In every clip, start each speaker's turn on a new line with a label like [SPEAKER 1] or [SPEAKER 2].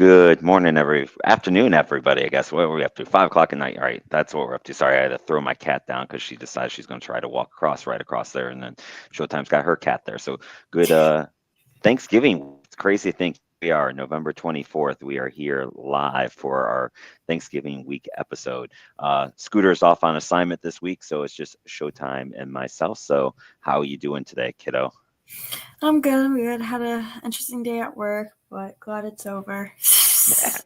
[SPEAKER 1] Good morning, afternoon, everybody. I guess what are we up to? 5 o'clock at night. All right, that's what we're up to. Sorry, I had to throw my cat down because she decided she's going to try to walk right across there, and then Showtime's got her cat there. So good. Thanksgiving. It's crazy to think we are November 24th. We are here live for our Thanksgiving week episode. Scooter's off on assignment this week, so it's just Showtime and myself. So how are you doing today, kiddo?
[SPEAKER 2] I'm good. We had an interesting day at work, but glad it's over.
[SPEAKER 1] Yeah,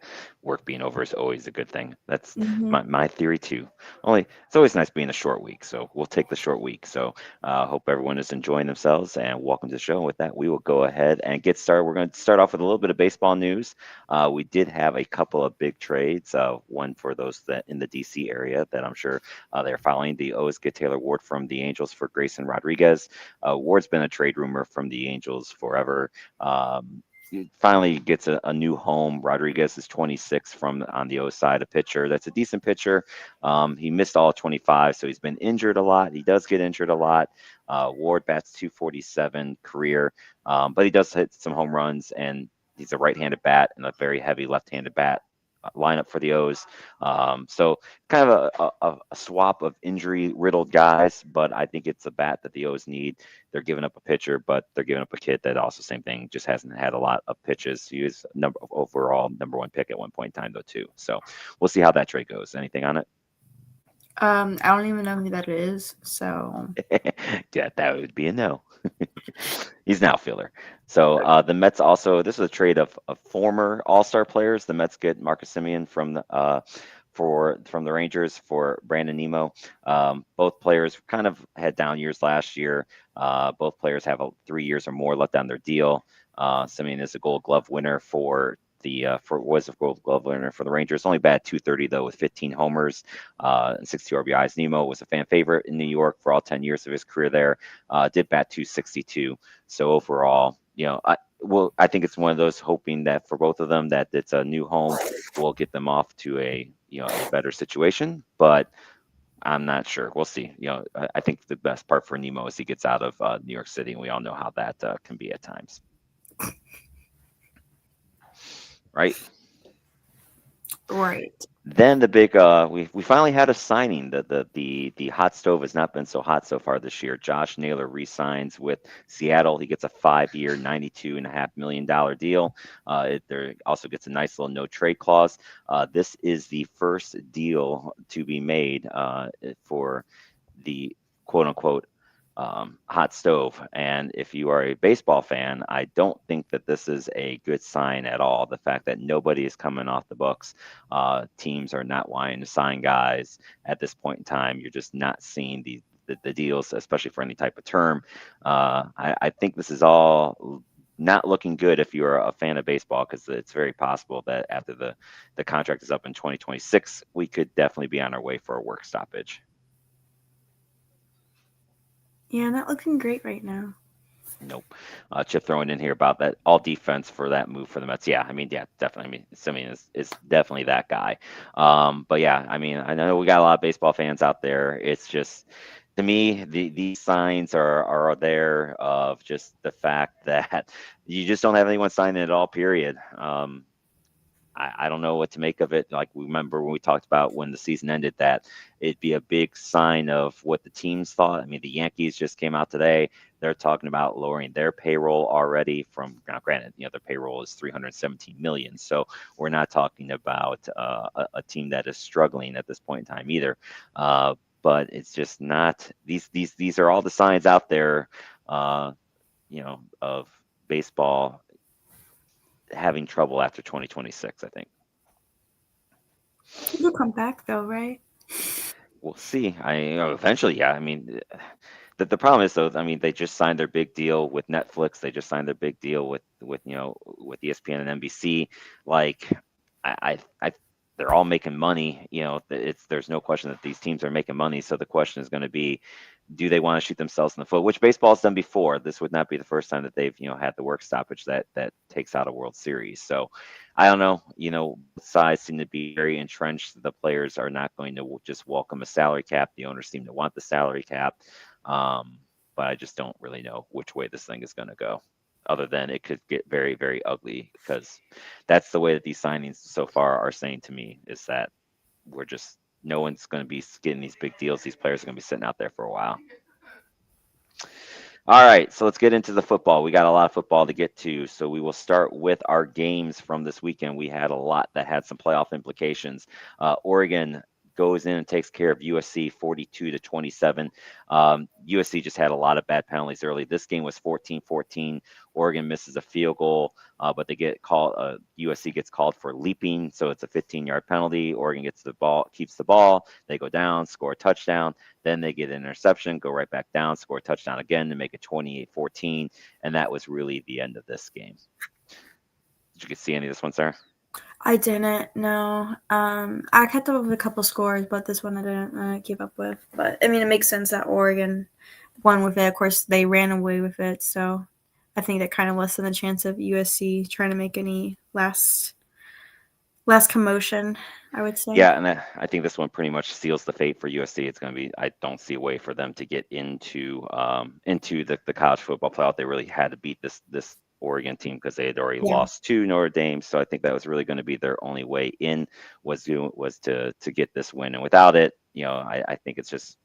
[SPEAKER 1] work being over is always a good thing. That's
[SPEAKER 2] hmm
[SPEAKER 1] my theory too. Only it's always nice being a short week, so we'll take the short week. So hope everyone is enjoying themselves and welcome to the show. And with that, we will go ahead and get started. We're going to start off with a little bit of baseball news. We did have a couple of big trades. One for those that in the DC area that I'm sure they're following. The O's get Taylor Ward from the Angels for Grayson Rodriguez. Ward's been a trade rumor from the Angels forever. He finally gets a new home. Rodriguez is 26 from on the O side, a pitcher. That's a decent pitcher. He missed all 25, so he's been injured a lot. He does get injured a lot. Ward bats 247 career, but he does hit some home runs, and he's a right-handed bat and a very heavy left-handed bat lineup for the O's. So kind of a swap of injury-riddled guys, but I think it's a bat that the O's need. They're giving up a pitcher, but they're giving up a kid that also same thing, just hasn't had a lot of pitches. He was overall number one pick at one point in time though too. So we'll see how that trade goes. Anything on it?
[SPEAKER 2] I don't even know who that is, so
[SPEAKER 1] Yeah, that would be a no. He's an outfielder. So the Mets also, this is a trade of former All-Star players. The Mets get Marcus Semien from from the Rangers for Brandon Nemo. Both players kind of had down years last year. Both players have 3 years or more left on their deal. Semien is a Gold Glove winner for was a Gold Glove winner for the Rangers. Only batted 230 though with 15 homers and 62 RBIs. Nemo was a fan favorite in New York for all 10 years of his career there. Did bat 262. So overall, I think it's one of those hoping that for both of them that it's a new home will get them off to a better situation, but I'm not sure. We'll see. I think the best part for Nemo is he gets out of New York City, and we all know how that can be at times, right?
[SPEAKER 2] right.
[SPEAKER 1] Then the big we finally had a signing. The hot stove has not been so hot so far this year. Josh Naylor re-signs with Seattle. He gets a 5-year, $92.5 million deal. There also gets a nice little no trade clause. This is the first deal to be made for the quote unquote hot stove. And if you are a baseball fan, I don't think that this is a good sign at all. The fact that nobody is coming off the books, teams are not wanting to sign guys at this point in time. You're just not seeing the deals, especially for any type of term. I think this is all not looking good if you're a fan of baseball, because it's very possible that after the contract is up in 2026, we could definitely be on our way for a work stoppage.
[SPEAKER 2] Yeah, not looking great right now.
[SPEAKER 1] Nope. Chip throwing in here about that all defense for that move for the Mets. Yeah, yeah, definitely. Simeon is definitely that guy. But yeah, I know we got a lot of baseball fans out there. It's just to me, these signs are there of just the fact that you just don't have anyone signing at all. Period. I don't know what to make of it. Like, we remember when we talked about when the season ended that it'd be a big sign of what the teams thought. The Yankees just came out today. They're talking about lowering their payroll already from, now granted, their payroll is 317 million. So we're not talking about a team that is struggling at this point in time either. But it's just not, these are all the signs out there, of baseball having trouble after 2026, I think.
[SPEAKER 2] It'll come back though, right?
[SPEAKER 1] We'll see. Eventually, yeah. The problem is though, they just signed their big deal with Netflix. They just signed their big deal with ESPN and NBC. Like, I they're all making money. There's no question that these teams are making money. So the question is going to be, do they want to shoot themselves in the foot? Which baseball's done before. This would not be the first time that they've had the work stoppage that takes out a World Series. So I don't know. Both sides seem to be very entrenched. The players are not going to just welcome a salary cap. The owners seem to want the salary cap. But I just don't really know which way this thing is going to go. other than it could get very, very ugly, because that's the way that these signings so far are saying to me, is that we're just no one's going to be getting these big deals. These players are going to be sitting out there for a while. All right, so let's get into the football. We got a lot of football to get to, so we will start with our games from this weekend. We had a lot that had some playoff implications. Oregon goes in and takes care of USC 42-27. USC just had a lot of bad penalties early. This game was 14-14. Oregon misses a field goal, but they get called. USC gets called for leaping, so it's a 15-yard penalty. Oregon gets the ball, keeps the ball. They go down, score a touchdown. Then they get an interception, go right back down, score a touchdown again to make it 28-14, and that was really the end of this game. Did you see any of this one, Sarah?
[SPEAKER 2] I didn't, no. I kept up with a couple scores, but this one I didn't keep up with. But, I mean, it makes sense that Oregon won with it. Of course, they ran away with it, so I think that kind of lessened the chance of USC trying to make any last commotion, I would say.
[SPEAKER 1] Yeah, and I think this one pretty much seals the fate for USC. It's going to be, I don't see a way for them to get into the college football playoff. They really had to beat this Oregon team because they had already lost to Notre Dame. So I think that was really going to be their only way in, was to get this win. And without it, I think it's just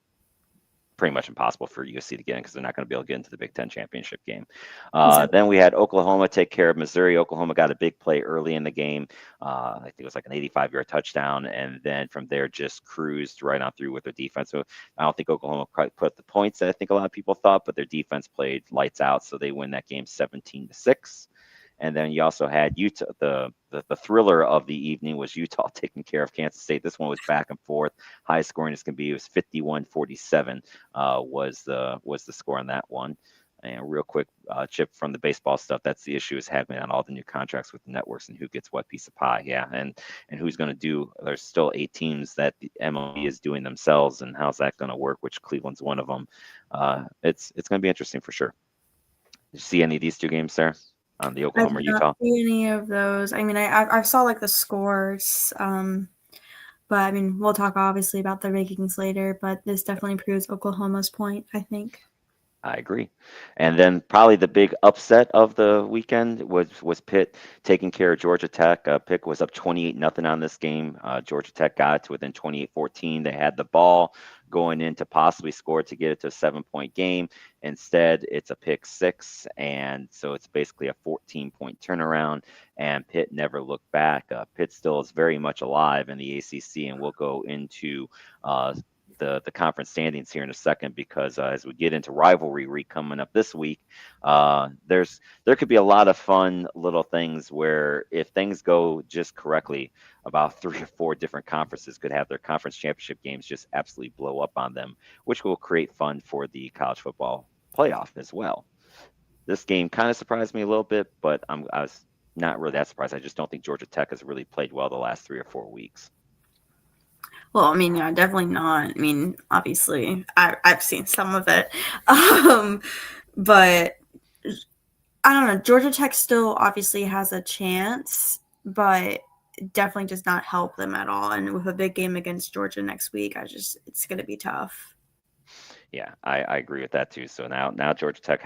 [SPEAKER 1] pretty much impossible for USC to get in, because they're not going to be able to get into the Big Ten championship game.
[SPEAKER 2] Exactly.
[SPEAKER 1] Then we had Oklahoma take care of Missouri. Oklahoma got a big play early in the game. I think it was like an 85-yard touchdown, and then from there just cruised right on through with their defense. So I don't think Oklahoma quite put the points that I think a lot of people thought, but their defense played lights out, so they win that game 17-6. And then you also had Utah. The thriller of the evening was Utah taking care of Kansas State. This one was back and forth, high scoring as can be. It was 51-47 was the score on that one. And real quick, Chip, from the baseball stuff, that's the issue, is having on all the new contracts with the networks and who gets what piece of pie. Yeah, and who's going to do? There's still 8 teams that the MLB is doing themselves, and how's that going to work? Which Cleveland's one of them. It's going to be interesting for sure. Did you see any of these 2 games, Sarah? On the Oklahoma
[SPEAKER 2] I
[SPEAKER 1] or
[SPEAKER 2] did
[SPEAKER 1] Utah?
[SPEAKER 2] not see any of those. I mean, I saw like the scores, but I mean, we'll talk obviously about the rankings later. But this definitely proves Oklahoma's point, I think.
[SPEAKER 1] I agree. And then probably the big upset of the weekend was Pitt taking care of Georgia Tech. Pitt was up 28-0 on this game. Georgia Tech got to within 28-14. They had the ball going in to possibly score to get it to a 7-point game. Instead, it's a pick 6, and so it's basically a 14-point turnaround, and Pitt never looked back. Pitt still is very much alive in the ACC, and we'll go into the conference standings here in a second, because as we get into rivalry week coming up this week, there could be a lot of fun little things where, if things go just correctly, about 3 or 4 different conferences could have their conference championship games just absolutely blow up on them, which will create fun for the college football playoff as well. This game kind of surprised me a little bit, but I was not really that surprised. I just don't think Georgia Tech has really played well the last 3 or 4 weeks.
[SPEAKER 2] Well, I mean, yeah, definitely not. I mean, obviously, I've seen some of it, but I don't know. Georgia Tech still obviously has a chance, but definitely does not help them at all. And with a big game against Georgia next week, it's going to be tough.
[SPEAKER 1] Yeah, I agree with that too. So now Georgia Tech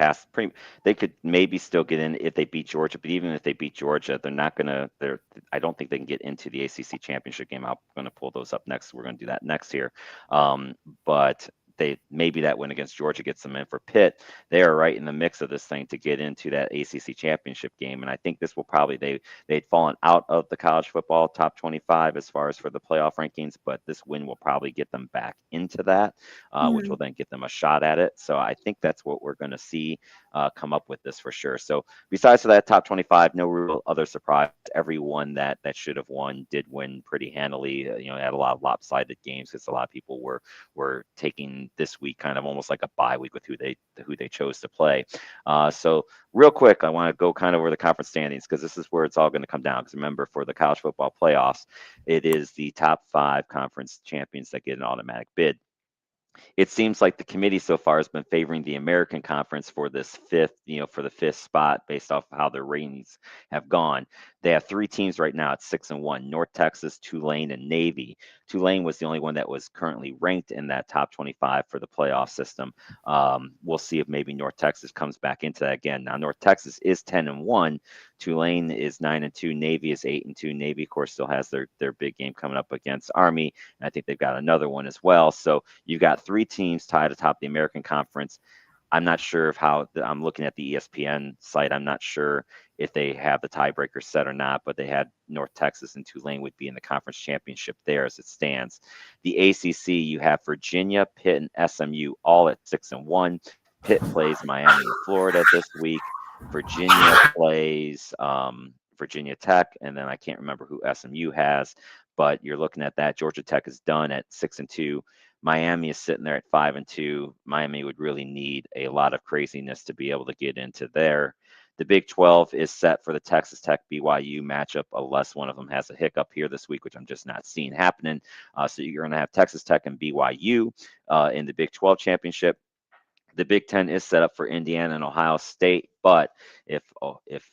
[SPEAKER 1] they could maybe still get in if they beat Georgia, but even if they beat Georgia, I don't think they can get into the ACC championship game. I'm going to pull those up next. We're going to do that next here. But maybe that win against Georgia gets them in. For Pitt, they are right in the mix of this thing to get into that ACC championship game, and I think this will probably they'd fallen out of the college football top 25 as far as for the playoff rankings, but this win will probably get them back into that, which will then get them a shot at it. So I think that's what we're going to see come up with this for sure. So besides for that top 25, no real other surprise. Everyone that should have won did win pretty handily. Had a lot of lopsided games because a lot of people were taking this week kind of almost like a bye week with who they chose to play. So real quick, I want to go kind of over the conference standings, because this is where it's all going to come down. Because remember, for the college football playoffs, it is the top 5 conference champions that get an automatic bid. it seems like the committee so far has been favoring the American Conference for this for the fifth spot based off how their ratings have gone. They have three teams right now at 6-1: North Texas, Tulane, and Navy. Tulane was the only one that was currently ranked in that top 25 for the playoff system. We'll see if maybe North Texas comes back into that again. Now, North Texas is 10-1. Tulane is 9-2. Navy is 8-2. Navy, of course, still has their big game coming up against Army. And I think they've got another one as well. So you've got three teams tied atop the American Conference. I'm not sure I'm looking at the ESPN site. I'm not sure if they have the tiebreaker set or not, but they had North Texas and Tulane would be in the conference championship there as it stands. The ACC, you have Virginia, Pitt, and SMU all at 6-1. Pitt plays Miami and Florida this week. Virginia plays Virginia Tech, and then I can't remember who SMU has, but you're looking at that. Georgia Tech is done at 6-2. Miami is sitting there at 5-2. Miami would really need a lot of craziness to be able to get into there. The Big 12 is set for the Texas Tech BYU matchup, unless one of them has a hiccup here this week, which I'm just not seeing happening. So you're going to have Texas Tech and BYU in the Big 12 championship. The Big Ten is set up for Indiana and Ohio State, but if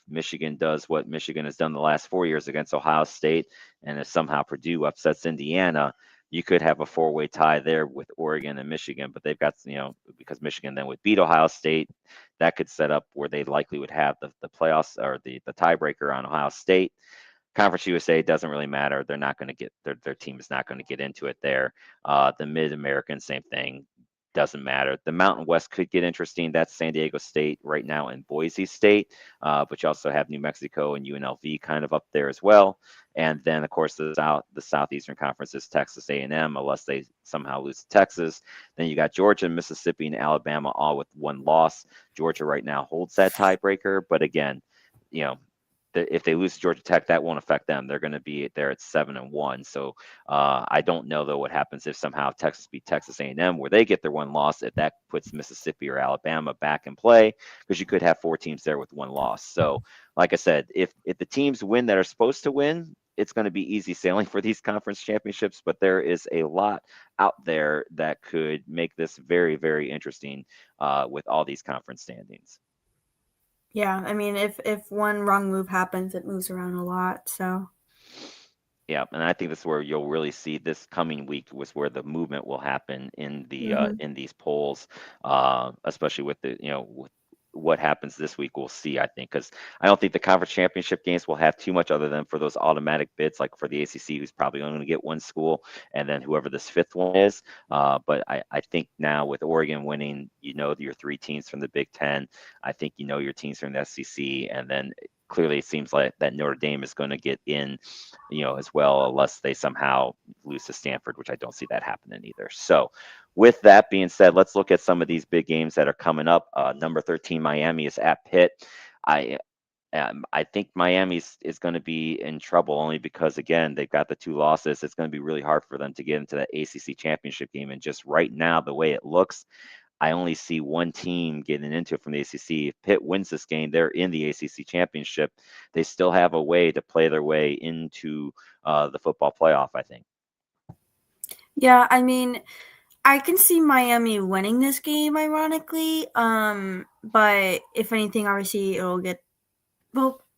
[SPEAKER 1] Michigan does what Michigan has done the last 4 years against Ohio State, and if somehow Purdue upsets Indiana, you could have a four-way tie there with Oregon and Michigan. But they've got, because Michigan then would beat Ohio State, that could set up where they likely would have the playoffs or the tiebreaker on Ohio State. Conference USA doesn't really matter. They're not going to get their team is not going to get into it there. The Mid American, same thing. Doesn't matter. The Mountain West could get interesting. That's San Diego State right now and Boise State, but you also have New Mexico and UNLV kind of up there as well. And then, of course, the Southeastern Conference is Texas A&M, unless they somehow lose to Texas. Then you got Georgia, Mississippi, and Alabama all with one loss. Georgia right now holds that tiebreaker, but again, if they lose to Georgia Tech, that won't affect them. They're going to be there at 7-1. So I don't know though what happens if somehow Texas beat Texas A&M, where they get their one loss. If that puts Mississippi or Alabama back in play, because you could have four teams there with one loss. So, like I said, if the teams win that are supposed to win, it's going to be easy sailing for these conference championships. But there is a lot out there that could make this very, very interesting with all these conference standings.
[SPEAKER 2] Yeah, I mean, if one wrong move happens, it moves around a lot. So
[SPEAKER 1] yeah, and I think this is where you'll really see this coming week was where the movement will happen in in these polls, especially with with what happens this week. We'll see, I think, because I don't think the conference championship games will have too much other than for those automatic bids, like for the ACC, who's probably only going to get one school, and then whoever this fifth one is. But I think now with Oregon winning, your three teams from the Big Ten. I think your teams from the SEC, and then clearly it seems like that Notre Dame is going to get in, as well, unless they somehow lose to Stanford, which I don't see that happening either. So with that being said, let's look at some of these big games that are coming up. Number 13, Miami is at Pitt. I think Miami is going to be in trouble only because, again, they've got the two losses. It's going to be really hard for them to get into that ACC championship game. And just right now, the way it looks, I only see one team getting into it from the ACC. If Pitt wins this game, they're in the ACC championship. They still have a way to play their way into the football playoff, I think.
[SPEAKER 2] Yeah, I mean, I can see Miami winning this game, ironically. But if anything, obviously it'll get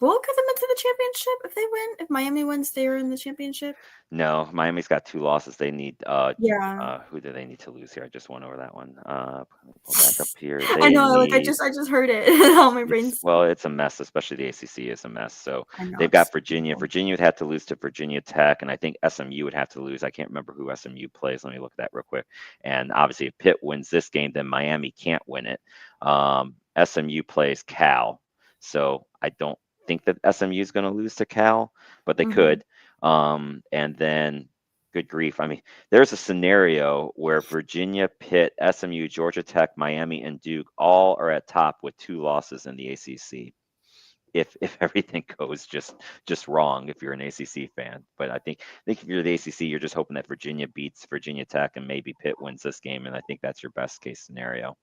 [SPEAKER 2] will get them into the championship if they win. If Miami wins, they're in the championship.
[SPEAKER 1] No, Miami's got two losses. They need
[SPEAKER 2] Yeah.
[SPEAKER 1] who do they need to lose here? I just went over that one. Pull back up here.
[SPEAKER 2] I
[SPEAKER 1] They
[SPEAKER 2] know, like I
[SPEAKER 1] need
[SPEAKER 2] just heard it. All my brains.
[SPEAKER 1] it's a mess, especially the ACC is a mess. So
[SPEAKER 2] I know
[SPEAKER 1] they've
[SPEAKER 2] it's
[SPEAKER 1] got Virginia.
[SPEAKER 2] awful.
[SPEAKER 1] Virginia would have to lose to Virginia Tech, and I think SMU would have to lose. I can't remember who SMU plays. Let me look at that real quick. And obviously, if Pitt wins this game, then Miami can't win it. SMU plays Cal, so I don't think that SMU is going to lose to Cal, but they could. And then, good grief, I mean, there's a scenario where Virginia, Pitt, SMU, Georgia Tech, Miami, and Duke all are at top with two losses in the ACC. If everything goes just wrong, if you're an ACC fan, but I think if you're the ACC, you're just hoping that Virginia beats Virginia Tech and maybe Pitt wins this game, and I think that's your best case scenario.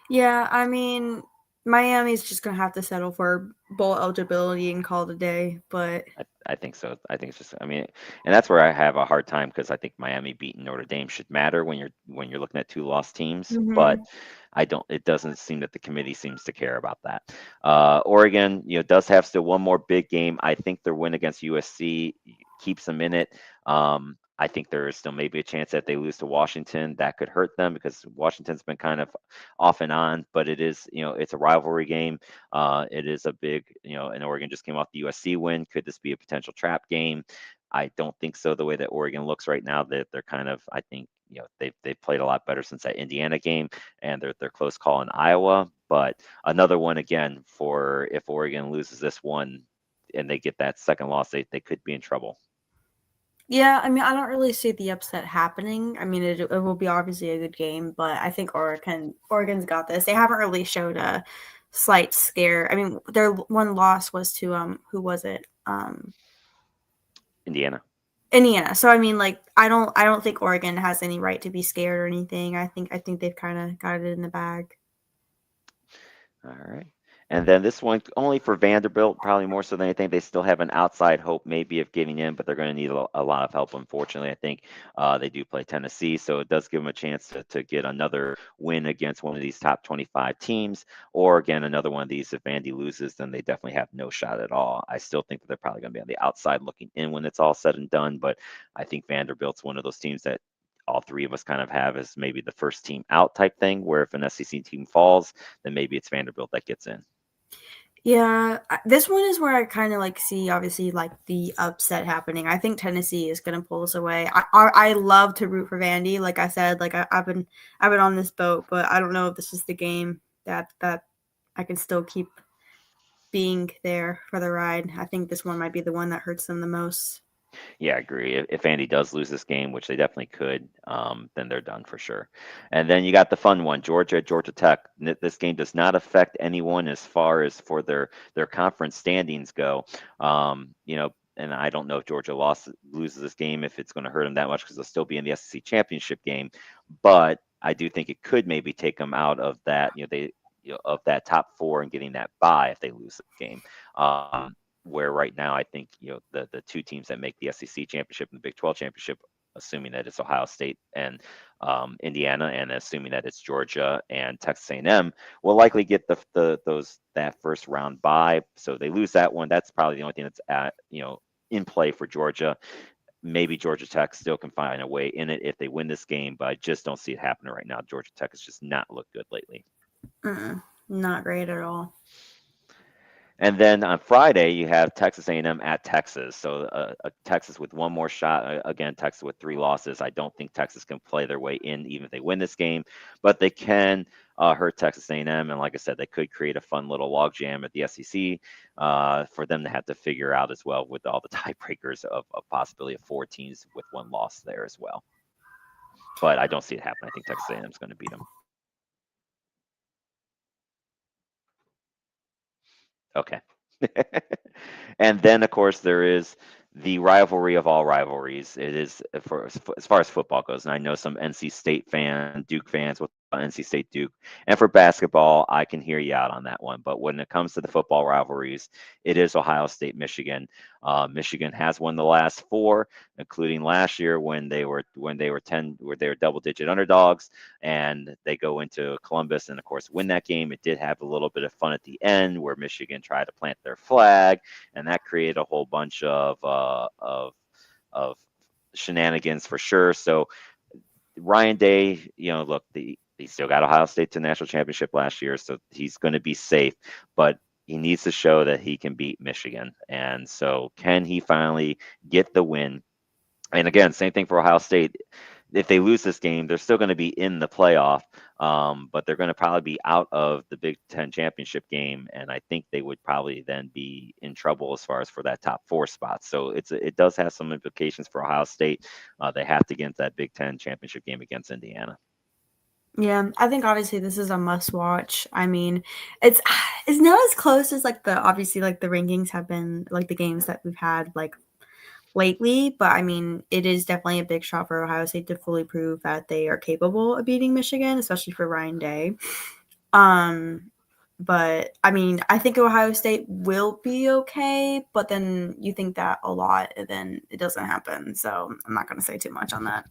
[SPEAKER 2] Yeah, I mean, Miami's just gonna have to settle for bowl eligibility and call it a day. But
[SPEAKER 1] I think so. I think it's just. I mean, and that's where I have a hard time because I think Miami beating Notre Dame should matter when you're looking at two lost teams. But
[SPEAKER 2] Mm-hmm.
[SPEAKER 1] I don't. It doesn't seem that the committee seems to care about that. Oregon, does have still one more big game. I think their win against USC keeps them in it. I think there is still maybe a chance that they lose to Washington. That could hurt them because Washington's been kind of off and on, but it is, it's a rivalry game. It is a big, and Oregon just came off the USC win. Could this be a potential trap game? I don't think so. The way that Oregon looks right now, that they're kind of, I think, they've played a lot better since that Indiana game, and their close call in Iowa. But another one again for if Oregon loses this one and they get that second loss, they could be in trouble.
[SPEAKER 2] Yeah, I mean, I don't really see the upset happening. I mean, it will be obviously a good game, but I think Oregon's got this. They haven't really showed a slight scare. I mean, their one loss was to who was it?
[SPEAKER 1] Indiana.
[SPEAKER 2] Indiana. So I mean, like, I don't think Oregon has any right to be scared or anything. I think they've kind of got it in the bag.
[SPEAKER 1] All right. And then this one, only for Vanderbilt, probably more so than anything. They still have an outside hope, maybe, of getting in, but they're going to need a lot of help, unfortunately. I think they do play Tennessee, so it does give them a chance to get another win against one of these top 25 teams. Or, again, another one of these. If Vandy loses, then they definitely have no shot at all. I still think that they're probably going to be on the outside looking in when it's all said and done, but I think Vanderbilt's one of those teams that all three of us kind of have as maybe the first team out type thing, where if an SEC team falls, then maybe it's Vanderbilt that gets in.
[SPEAKER 2] Yeah, this one is where I kind of like see obviously like the upset happening. I think Tennessee is going to pull us away. I love to root for Vandy. Like I said, like I've been on this boat, but I don't know if this is the game that I can still keep being there for the ride. I think this one might be the one that hurts them the most.
[SPEAKER 1] Yeah, I agree. If Andy does lose this game, which they definitely could, then they're done for sure. And then you got the fun one, Georgia, Georgia Tech. This game does not affect anyone as far as for their conference standings go. And I don't know if Georgia loses this game, if it's going to hurt them that much because they'll still be in the SEC championship game. But I do think it could maybe take them out of that, of that top four and getting that bye if they lose the game. Where right now I think the two teams that make the SEC championship and the Big 12 championship, assuming that it's Ohio State and Indiana, and assuming that it's Georgia and Texas A&M, will likely get that first round bye. So if they lose that one, that's probably the only thing that's in play for Georgia. Maybe Georgia Tech still can find a way in it if they win this game, but I just don't see it happening right now. Georgia Tech has just not looked good lately.
[SPEAKER 2] Not great at all.
[SPEAKER 1] And then on Friday, you have Texas A&M at Texas. So Texas with one more shot. Again, Texas with 3 losses. I don't think Texas can play their way in even if they win this game, but they can hurt Texas A&M. And like I said, they could create a fun little logjam at the SEC for them to have to figure out as well with all the tiebreakers of possibility of 4 teams with 1 loss there as well. But I don't see it happen. I think Texas A&M is going to beat them. Okay. And then, of course, there is the rivalry of all rivalries. It is as far as football goes, and I know some NC State Duke fans with NC State Duke, and for basketball, I can hear you out on that one. But when it comes to the football rivalries, it is Ohio State, Michigan. Michigan has won the last 4, including last year when they were double-digit underdogs, and they go into Columbus and of course win that game. It did have a little bit of fun at the end where Michigan tried to plant their flag, and that created a whole bunch of shenanigans for sure. So Ryan Day, look, he still got Ohio State to the national championship last year, so he's going to be safe, but he needs to show that he can beat Michigan. And so can he finally get the win? And again, same thing for Ohio State. If they lose this game, they're still going to be in the playoff, but they're going to probably be out of the Big Ten championship game, and I think they would probably then be in trouble as far as for that top 4 spot. So it does have some implications for Ohio State. They have to get into that Big Ten championship game against Indiana.
[SPEAKER 2] Yeah, I think obviously this is a must watch. I mean, it's not as close as like the rankings have been, like the games that we've had like lately, but I mean, it is definitely a big shot for Ohio State to fully prove that they are capable of beating Michigan, especially for Ryan Day. But I mean, I think Ohio State will be okay, but then you think that a lot, and then it doesn't happen. So I'm not going to say too much on that.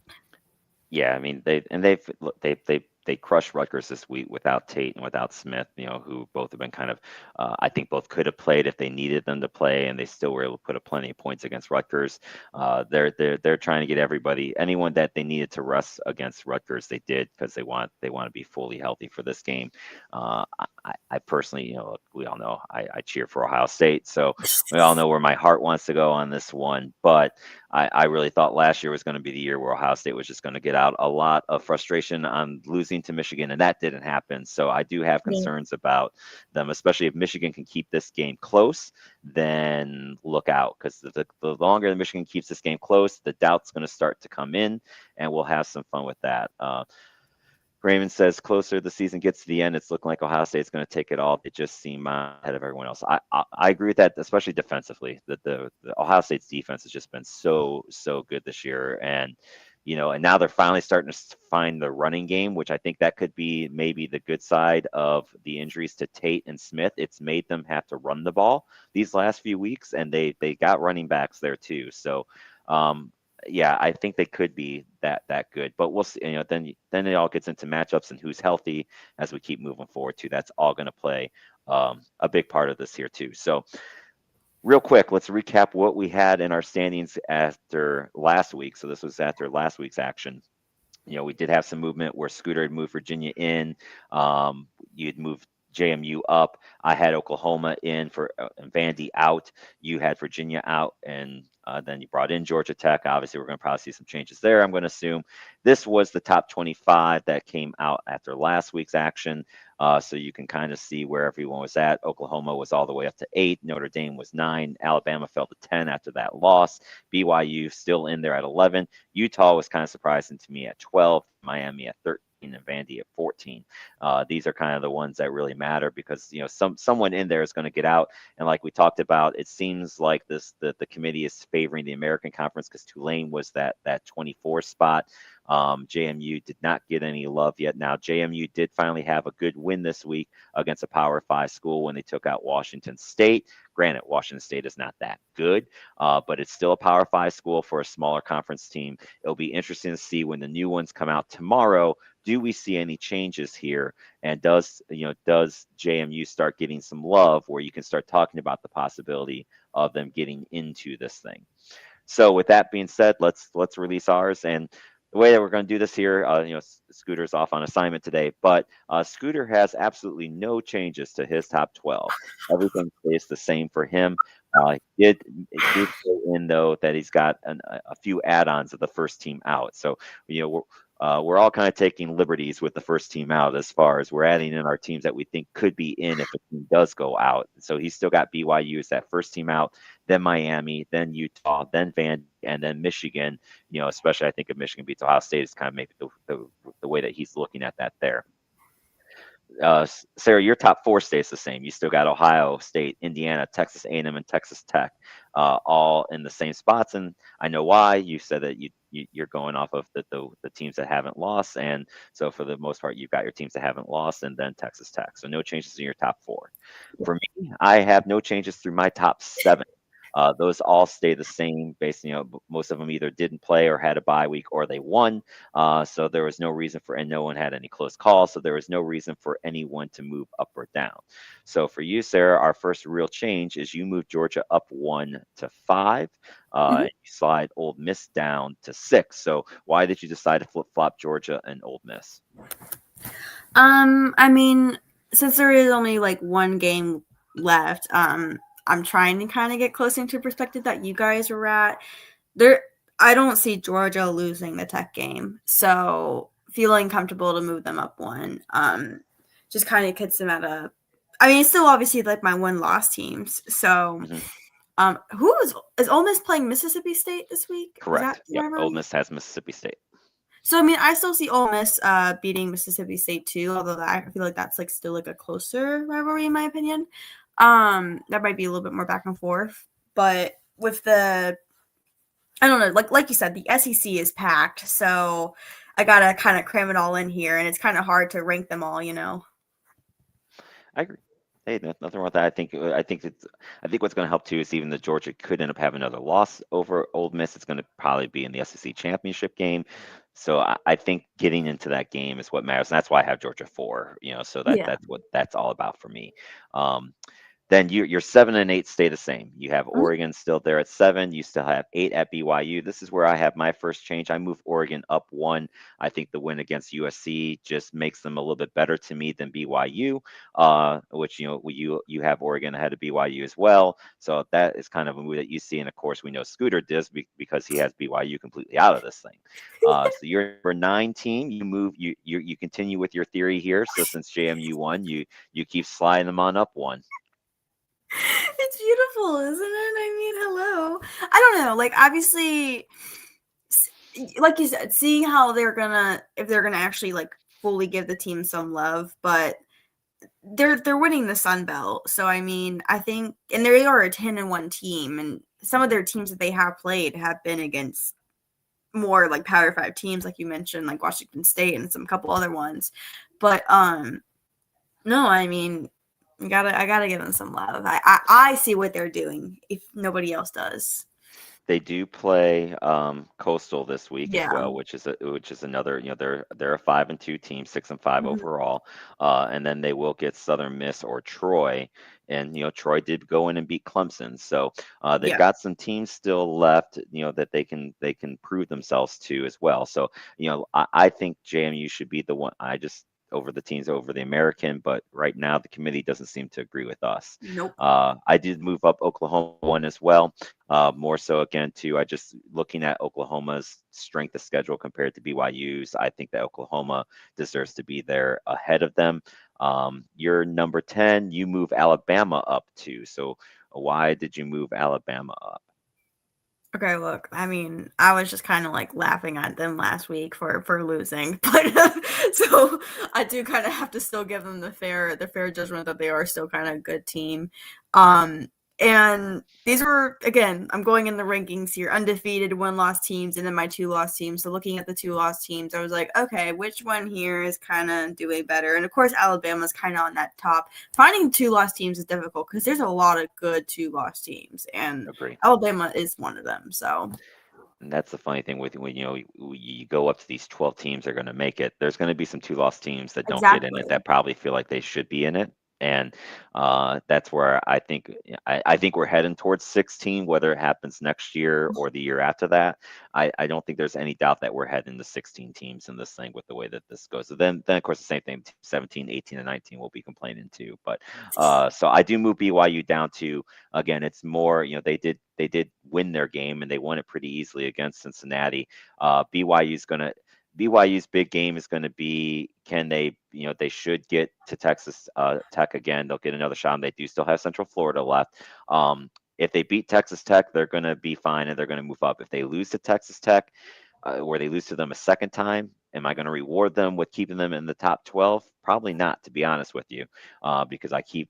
[SPEAKER 1] Yeah, I mean they crushed Rutgers this week without Tate and without Smith, who both have been kind of I think both could have played if they needed them to play, and they still were able to put up plenty of points against Rutgers. They're trying to get anyone that they needed to rest against Rutgers, they did because they want to be fully healthy for this game. I personally, we all know I cheer for Ohio State, so we all know where my heart wants to go on this one, but I really thought last year was going to be the year where Ohio State was just going to get out a lot of frustration on losing to Michigan, and that didn't happen. So I do have
[SPEAKER 2] Yeah.
[SPEAKER 1] concerns about them, especially if Michigan can keep this game close. Then look out, because the longer that Michigan keeps this game close, the doubt's going to start to come in, and we'll have some fun with that. Raymond says closer the season gets to the end, it's looking like Ohio State's going to take it all. They just seem ahead of everyone else. I agree with that, especially defensively. That the Ohio State's defense has just been so good this year, and and now they're finally starting to find the running game, which I think that could be maybe the good side of the injuries to Tate and Smith. It's made them have to run the ball these last few weeks, and they got running backs there too. So yeah, I think they could be that good, but we'll see. Then it all gets into matchups and who's healthy as we keep moving forward too. That's all going to play a big part of this here too. So real quick, let's recap what we had in our standings after last week. So this was after last week's action. We did have some movement where Scooter had moved Virginia in. You'd moved JMU up. I had Oklahoma in for and Vandy out. You had Virginia out, and then you brought in Georgia Tech. Obviously, we're going to probably see some changes there, I'm going to assume. This was the top 25 that came out after last week's action. So you can kind of see where everyone was at. Oklahoma was all the way up to 8. Notre Dame was 9. Alabama fell to 10 after that loss. BYU still in there at 11. Utah was kind of surprising to me at 12. Miami at 13. And Vandy at 14. These are kind of the ones that really matter because someone in there is going to get out. And like we talked about, it seems like the committee is favoring the American Conference because Tulane was that 24 spot. JMU did not get any love yet. Now JMU did finally have a good win this week against a Power 5 school when they took out Washington State. Granted, Washington State is not that good, but it's still a Power 5 school for a smaller conference team. It'll be interesting to see when the new ones come out tomorrow. Do we see any changes here? And does JMU start getting some love where you can start talking about the possibility of them getting into this thing? So with that being said, let's release ours. And the way that we're going to do this here, Scooter's off on assignment today, but Scooter has absolutely no changes to his top 12. Everything stays the same for him. It did go in though that he's got a few add-ons of the first team out. So we're all kind of taking liberties with the first team out as far as we're adding in our teams that we think could be in if a team does go out. So he's still got BYU as that first team out, then Miami, then Utah, then Vandy, and then Michigan. Especially I think if Michigan beats Ohio State is kind of maybe the way that he's looking at that there. Sarah, your top 4 stays the same. You still got Ohio State, Indiana, Texas A&M, and Texas Tech, all in the same spots. And I know why. You said that you're going off of the teams that haven't lost, and so for the most part, you've got your teams that haven't lost, and then Texas Tech. So no changes in your top 4. For me, I have no changes through my top 7. Those all stay the same. Most of them either didn't play or had a bye week or they won. So there was no reason and no one had any close calls. So there was no reason for anyone to move up or down. So for you, Sarah, our first real change is you move Georgia up 1 to 5. And you slide Ole Miss down to 6. So why did you decide to flip flop Georgia and Ole Miss?
[SPEAKER 2] I mean, since there is only like one game left, I'm trying to kind of get closer into perspective that you guys were at. I don't see Georgia losing the Tech game, so feeling comfortable to move them up 1. Just kind of gets them at a. I mean, it's still obviously like my 1-loss teams. So, who is Ole Miss playing Mississippi State this week?
[SPEAKER 1] Correct. Yeah, Ole Miss has Mississippi State.
[SPEAKER 2] So I mean, I still see Ole Miss beating Mississippi State too, although I feel like that's like still like a closer rivalry in my opinion. That might be a little bit more back and forth, but with I don't know, like you said, the SEC is packed, so I gotta kind of cram it all in here, and it's kind of hard to rank them all,
[SPEAKER 1] I agree. Hey, nothing wrong with that. I think what's going to help too is even the Georgia could end up having another loss over Ole Miss. It's going to probably be in the SEC championship game. So I think getting into that game is what matters. And that's why I have Georgia 4, so
[SPEAKER 2] Yeah.
[SPEAKER 1] that's what that's all about for me. Um, then your 7 and 8 stay the same. You have
[SPEAKER 2] Mhm.
[SPEAKER 1] Oregon still there at 7. You still have 8 at BYU. This is where I have my first change. I move Oregon up 1. I think the win against USC just makes them a little bit better to me than BYU, which you have Oregon ahead of BYU as well. So that is kind of a move that you see, and of course we know Scooter does because he has BYU completely out of this thing. So you're number 9 team. You move. You continue with your theory here. So since JMU won, you keep sliding them on up 1.
[SPEAKER 2] It's beautiful, isn't it? I mean, hello. I don't know. Like, obviously, like you said, seeing how if they're gonna actually like fully give the team some love, but they're winning the Sun Belt, so I mean, I think, and they are a 10-1 team, and some of their teams that they have played have been against more like Power 5 teams, like you mentioned, like Washington State and some couple other ones, but no, I mean, I gotta give them some love. I see what they're doing if nobody else does.
[SPEAKER 1] They do play Coastal this week as
[SPEAKER 2] Yeah.
[SPEAKER 1] well, which is another. They're a 5-2 team, 6-5
[SPEAKER 2] Mhm.
[SPEAKER 1] overall, and then they will get Southern Miss or Troy, and Troy did go in and beat Clemson, so they've
[SPEAKER 2] Yeah.
[SPEAKER 1] got some teams still left, that they can prove themselves to as well. So I think JMU should be the one. I just over the teams over the American, but right now the committee doesn't seem to agree with us.
[SPEAKER 2] Nope.
[SPEAKER 1] I did move up Oklahoma one as well. More so again too, I just looking at Oklahoma's strength of schedule compared to BYU's. I think that Oklahoma deserves to be there ahead of them. You're number 10. You move Alabama up too. So why did you move Alabama up?
[SPEAKER 2] Okay, look, I mean, I was just kind of like laughing at them last week for losing, but so I do kind of have to still give them the fair judgment that they are still kind of a good team. Um, and these were, again, I'm going in the rankings here, undefeated, one loss teams, and then my two loss teams. So looking at the two loss teams, I was like, okay, which one here is kind of doing better? And of course, Alabama's kind of on that top. Finding two loss teams is difficult because there's a lot of good two loss teams, and
[SPEAKER 1] Agree.
[SPEAKER 2] Alabama is one of them. So
[SPEAKER 1] And that's the funny thing with when you go up to these 12 teams that are going to make it. There's going to be some two-loss teams that don't get in it
[SPEAKER 2] exactly.
[SPEAKER 1] that probably feel like they should be in it, and that's where I think we're heading towards 16, whether it happens next year or the year after that. I don't think there's any doubt that we're heading to 16 teams in this thing with the way that this goes. So then of course the same thing, 17, 18, and 19 will be complaining too. But so I do move BYU down to, again, it's more, they did win their game and they won it pretty easily against Cincinnati. BYU's big game is going to be, can they, they should get to Texas Tech again. They'll get another shot. And they do still have Central Florida left. If they beat Texas Tech, they're going to be fine and they're going to move up. If they lose to Texas Tech, or they lose to them a second time, am I going to reward them with keeping them in the top 12? Probably not, to be honest with you, because I keep,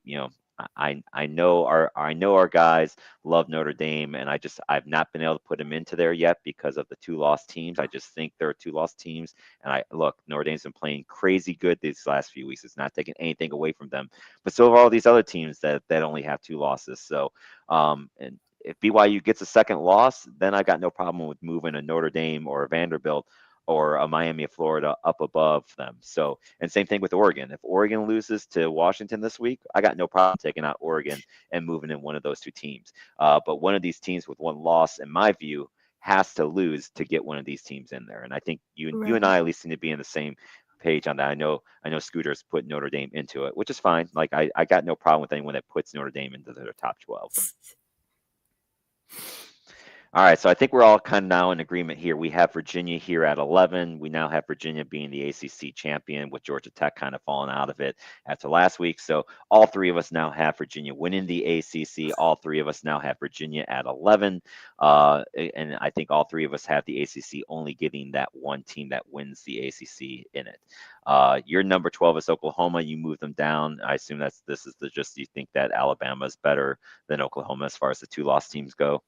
[SPEAKER 1] I know our guys love Notre Dame, and I've not been able to put them into there yet because of the two lost teams. I just think there are two lost teams, and I look, Notre Dame's been playing crazy good these last few weeks. It's not taking anything away from them, but so are all these other teams that only have two losses. So, and if BYU gets a second loss, then I got no problem with moving a Notre Dame or a Vanderbilt or a Miami of Florida up above them. So, and same thing with Oregon. If Oregon loses to Washington this week, I got no problem taking out Oregon and moving in one of those two teams. But one of these teams with one loss, in my view, has to lose to get one of these teams in there. And I think you and
[SPEAKER 2] Right.
[SPEAKER 1] I at least seem to be on the same page on that. I know Scooter's put Notre Dame into it, which is fine. Like I got no problem with anyone that puts Notre Dame into their top 12. All right, so I think we're all kind of now in agreement here. We have Virginia here at 11. We now have Virginia being the ACC champion, with Georgia Tech kind of falling out of it after last week. So all three of us now have Virginia winning the ACC. All three of us now have Virginia at 11. And I think all three of us have the ACC only getting that one team that wins the ACC in it. Your number 12 is Oklahoma. You move them down. I assume you think that Alabama is better than Oklahoma as far as the two lost teams go.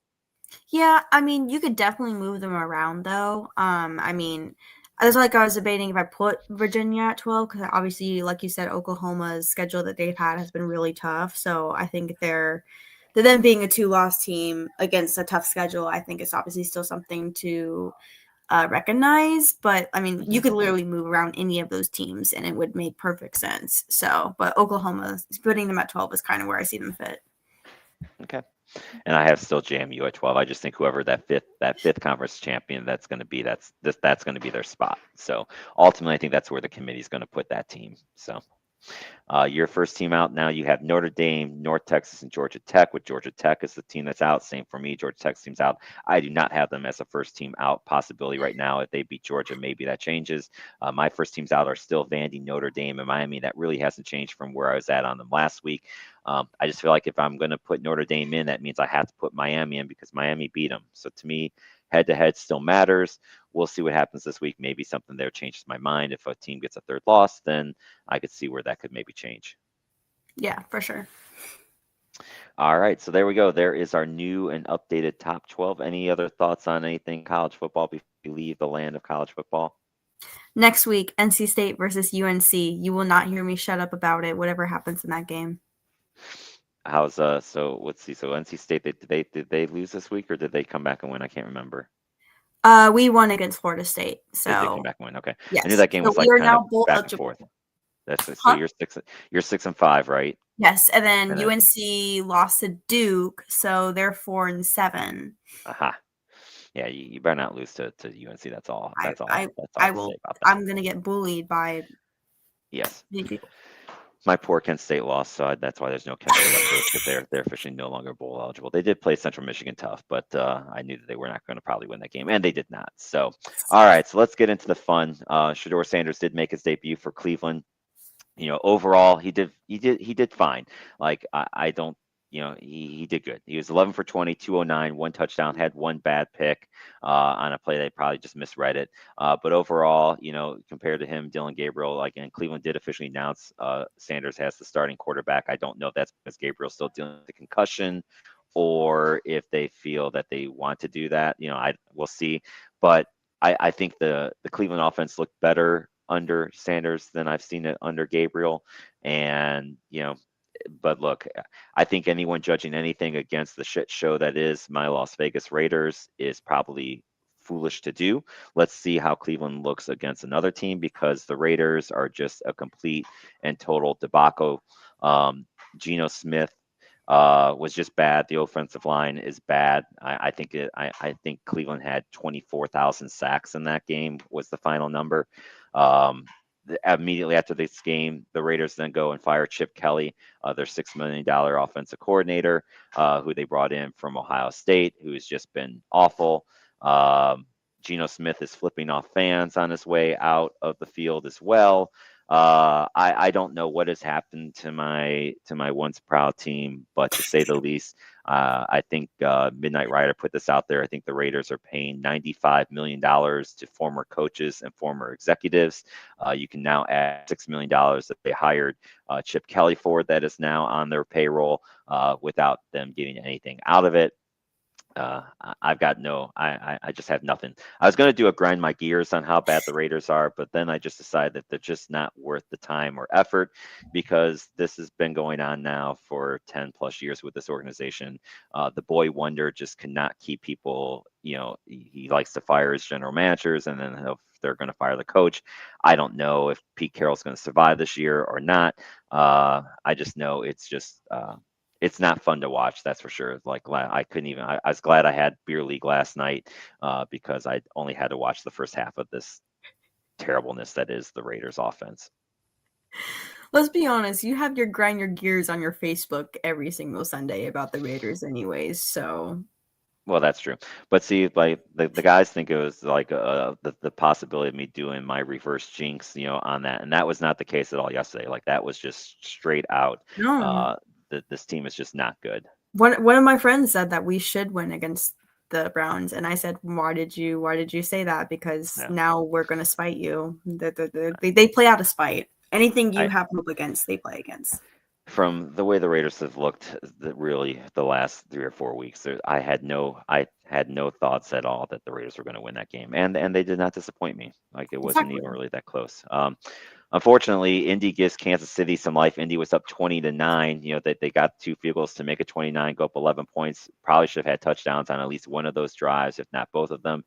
[SPEAKER 2] Yeah, I mean, you could definitely move them around though. I mean, That's like I was debating if I put Virginia at 12 because obviously, like you said, Oklahoma's schedule that they've had has been really tough. So I think them being a 2-loss team against a tough schedule, I think it's obviously still something to recognize. But I mean, you
[SPEAKER 1] Hmm.
[SPEAKER 2] could literally move around any of those teams and it would make perfect sense. So, but Oklahoma, putting them at 12 is kind of where I see them fit.
[SPEAKER 1] Okay. And I have still JMU at 12. I just think whoever that fifth conference champion that's going to be their spot. So ultimately, I think that's where the committee's going to put that team. So your first team out now, you have Notre Dame, North Texas, and Georgia Tech. With Georgia Tech as the team that's out. Same for me. Georgia Tech's team's out. I do not have them as a first team out possibility right now. If they beat Georgia, maybe that changes. My first teams out are still Vandy, Notre Dame, and Miami. That really hasn't changed from where I was at on them last week. I just feel like if I'm going to put Notre Dame in, that means I have to put Miami in because Miami beat them. So to me, head to head still matters. We'll see what happens this week. Maybe something there changes my mind. If a team gets a third loss, then I could see where that could maybe change.
[SPEAKER 2] Yeah, for sure.
[SPEAKER 1] All right, so there we go. There is our new and updated top 12. Any other thoughts on anything college football before we leave the land of college football?
[SPEAKER 2] Next week, NC State versus UNC. You will not hear me shut up about it, whatever happens in that game.
[SPEAKER 1] How's so let's see. So NC State, did they lose this week or did they come back and win? I can't remember.
[SPEAKER 2] We won against Florida State,
[SPEAKER 1] They did come
[SPEAKER 2] so
[SPEAKER 1] back and win. Okay. I knew
[SPEAKER 2] yes.
[SPEAKER 1] that game
[SPEAKER 2] So
[SPEAKER 1] was
[SPEAKER 2] we
[SPEAKER 1] like
[SPEAKER 2] are
[SPEAKER 1] kind of
[SPEAKER 2] now bowl
[SPEAKER 1] back and
[SPEAKER 2] eligible.
[SPEAKER 1] forth. That's it. So
[SPEAKER 2] Huh?
[SPEAKER 1] you're 6-5, right?
[SPEAKER 2] Yes, and then
[SPEAKER 1] And then
[SPEAKER 2] UNC lost to Duke, so they're 4-7.
[SPEAKER 1] aha. Yeah, you better not lose to UNC. That's all.
[SPEAKER 2] I
[SPEAKER 1] That's all.
[SPEAKER 2] I
[SPEAKER 1] That's all
[SPEAKER 2] I
[SPEAKER 1] to say
[SPEAKER 2] will.
[SPEAKER 1] about that.
[SPEAKER 2] I'm gonna get bullied by
[SPEAKER 1] Yes.
[SPEAKER 2] many people.
[SPEAKER 1] My poor Kent State lost, so that's why there's no Kent State updates because they're officially no longer bowl eligible. They did play Central Michigan tough, but I knew that they were not going to probably win that game, and they did not. So, all right, so let's get into the fun. Shador Sanders did make his debut for Cleveland. Overall, he did fine. Like I don't, he did good. He was 11 for 20, 209, one touchdown, had one bad pick on a play they probably just misread it. But overall, compared to him, Dylan Gabriel, like, and Cleveland did officially announce Sanders has the starting quarterback. I don't know if that's because Gabriel's still dealing with the concussion or if they feel that they want to do that. We'll see. But I think the Cleveland offense looked better under Sanders than I've seen it under Gabriel. And, but look, I think anyone judging anything against the shit show that is my Las Vegas Raiders is probably foolish to do. Let's see how Cleveland looks against another team because the Raiders are just a complete and total debacle. Geno Smith was just bad. The offensive line is bad. I think Cleveland had 24,000 sacks in that game was the final number. Immediately after this game, the Raiders then go and fire Chip Kelly, their $6 million offensive coordinator, who they brought in from Ohio State, who has just been awful. Geno Smith is flipping off fans on his way out of the field as well. I don't know what has happened to my once proud team, but to say the least, I think Midnight Rider put this out there. I think the Raiders are paying $95 million to former coaches and former executives. You can now add $6 million that they hired Chip Kelly for that is now on their payroll without them getting anything out of it. I've got I just have nothing. I was going to do a grind my gears on how bad the Raiders are, but then I just decided that they're just not worth the time or effort because this has been going on now for 10 plus years with this organization. The boy wonder just cannot keep people, he likes to fire his general managers and then they're going to fire the coach. I don't know if Pete Carroll's going to survive this year or not. I just know it's not fun to watch, that's for sure. Like I couldn't even. I was glad I had beer league last night because I only had to watch the first half of this terribleness that is the Raiders offense.
[SPEAKER 2] Let's be honest, you have your grind your gears on your Facebook every single Sunday about the Raiders anyways, so
[SPEAKER 1] Well, that's true. But see, like the guys think it was like the possibility of me doing my reverse jinx, on that, and that was not the case at all yesterday. Like that was just straight out.
[SPEAKER 2] no.
[SPEAKER 1] This team is just not good.
[SPEAKER 2] One of my friends said that we should win against the Browns, and I said, "Why did you say that? Because
[SPEAKER 1] Yeah,
[SPEAKER 2] now we're gonna spite you." They play out of spite. Anything you
[SPEAKER 1] I
[SPEAKER 2] have hope against, they play against.
[SPEAKER 1] From the way the Raiders have looked, really the last 3 or 4 weeks, I had no thoughts at all that the Raiders were going to win that game, and they did not disappoint me. Like it wasn't
[SPEAKER 2] Exactly.
[SPEAKER 1] even really that close. Unfortunately, Indy gives Kansas City some life. Indy was up 20-9. They got 2 field goals to make it 29, go up 11 points. Probably should have had touchdowns on at least one of those drives, if not both of them.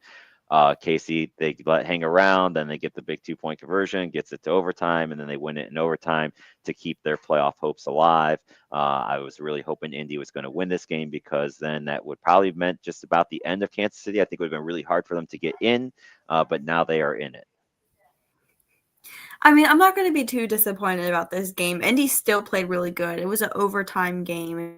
[SPEAKER 1] Casey, they let hang around, then they get the big 2-point conversion, gets it to overtime, and then they win it in overtime to keep their playoff hopes alive. I was really hoping Indy was going to win this game because then that would probably have meant just about the end of Kansas City. I think it would have been really hard for them to get in, but now they are in it.
[SPEAKER 2] I mean, I'm not going to be too disappointed about this game. Indy still played really good. It was an overtime game.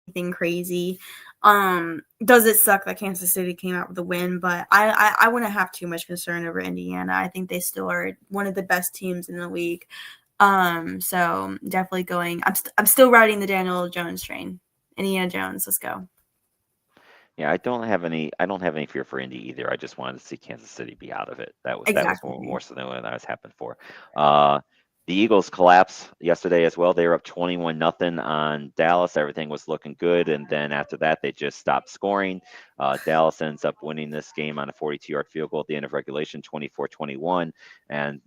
[SPEAKER 2] Anything crazy. Does it suck that Kansas City came out with a win? But I wouldn't have too much concern over Indiana. I think they still are one of the best teams in the league. So definitely going. I'm still riding the Daniel Jones train. Indiana Jones, let's go.
[SPEAKER 1] Yeah, I don't have any fear for Indy either. I just wanted to see Kansas City be out of it. That was more
[SPEAKER 2] Exactly.
[SPEAKER 1] so than what I was happened for. The Eagles collapsed yesterday as well. They were up 21-0 on Dallas. Everything was looking good, and then after that, they just stopped scoring. Dallas ends up winning this game on a 42-yard field goal at the end of regulation, 24-21. And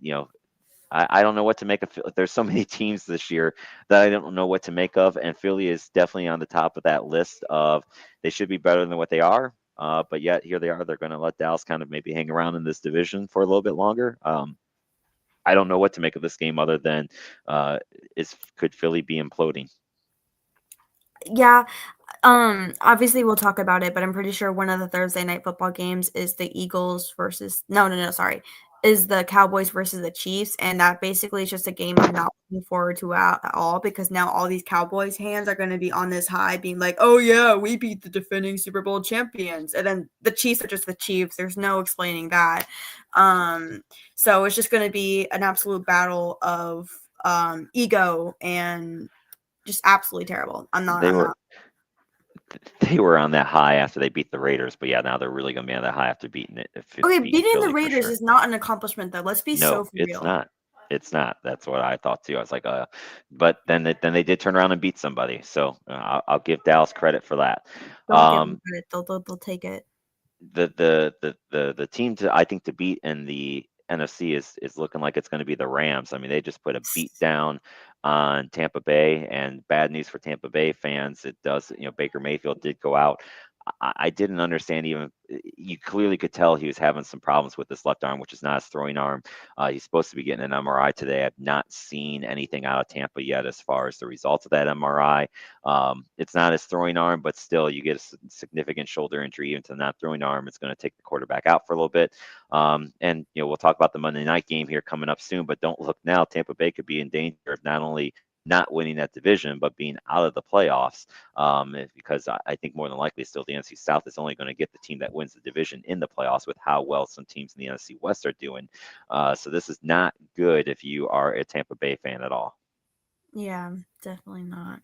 [SPEAKER 1] I don't know what to make of. There's so many teams this year that I don't know what to make of, and Philly is definitely on the top of that list of they should be better than what they are. But yet here they are. They're going to let Dallas kind of maybe hang around in this division for a little bit longer. I don't know what to make of this game other than could Philly be imploding?
[SPEAKER 2] Yeah. Obviously we'll talk about it, but I'm pretty sure one of the Thursday night football games is the Eagles versus no, sorry. Is the Cowboys versus the Chiefs, and that basically is just a game I'm not looking forward to at all because now all these Cowboys hands are going to be on this high, being like, "Oh yeah, we beat the defending Super Bowl champions," and then the Chiefs are just the Chiefs. There's no explaining that. So it's just going to be an absolute battle of ego and just absolutely terrible. I'm not.
[SPEAKER 1] They
[SPEAKER 2] I'm
[SPEAKER 1] were
[SPEAKER 2] not.
[SPEAKER 1] they were on that high after they beat the Raiders, but yeah, now they're really going to be on that high after
[SPEAKER 2] Okay,
[SPEAKER 1] beating
[SPEAKER 2] beating the
[SPEAKER 1] Philly for
[SPEAKER 2] Raiders
[SPEAKER 1] sure.
[SPEAKER 2] is not an accomplishment, though. Let's be
[SPEAKER 1] No,
[SPEAKER 2] so for
[SPEAKER 1] it's
[SPEAKER 2] real.
[SPEAKER 1] not. It's not. That's what I thought too. I was like, but then they did turn around and beat somebody. So I'll give Dallas credit for that.
[SPEAKER 2] Don't give them
[SPEAKER 1] Um,
[SPEAKER 2] credit. They'll take it.
[SPEAKER 1] the team I think to beat in the NFC is looking like it's going to be the Rams. I mean, they just put a beat down on Tampa Bay, and bad news for Tampa Bay fans. It does, Baker Mayfield did go out. I didn't understand even. You clearly could tell he was having some problems with his left arm, which is not his throwing arm. He's supposed to be getting an MRI today. I've not seen anything out of Tampa yet as far as the results of that MRI. It's not his throwing arm, but still, you get a significant shoulder injury into the not throwing arm. It's going to take the quarterback out for a little bit. And we'll talk about the Monday night game here coming up soon. But don't look now. Tampa Bay could be in danger of not only not winning that division, but being out of the playoffs. Because I think more than likely, still the NFC South is only going to get the team that wins the division in the playoffs with how well some teams in the NFC West are doing. So this is not good if you are a Tampa Bay fan at all.
[SPEAKER 2] Yeah, definitely not.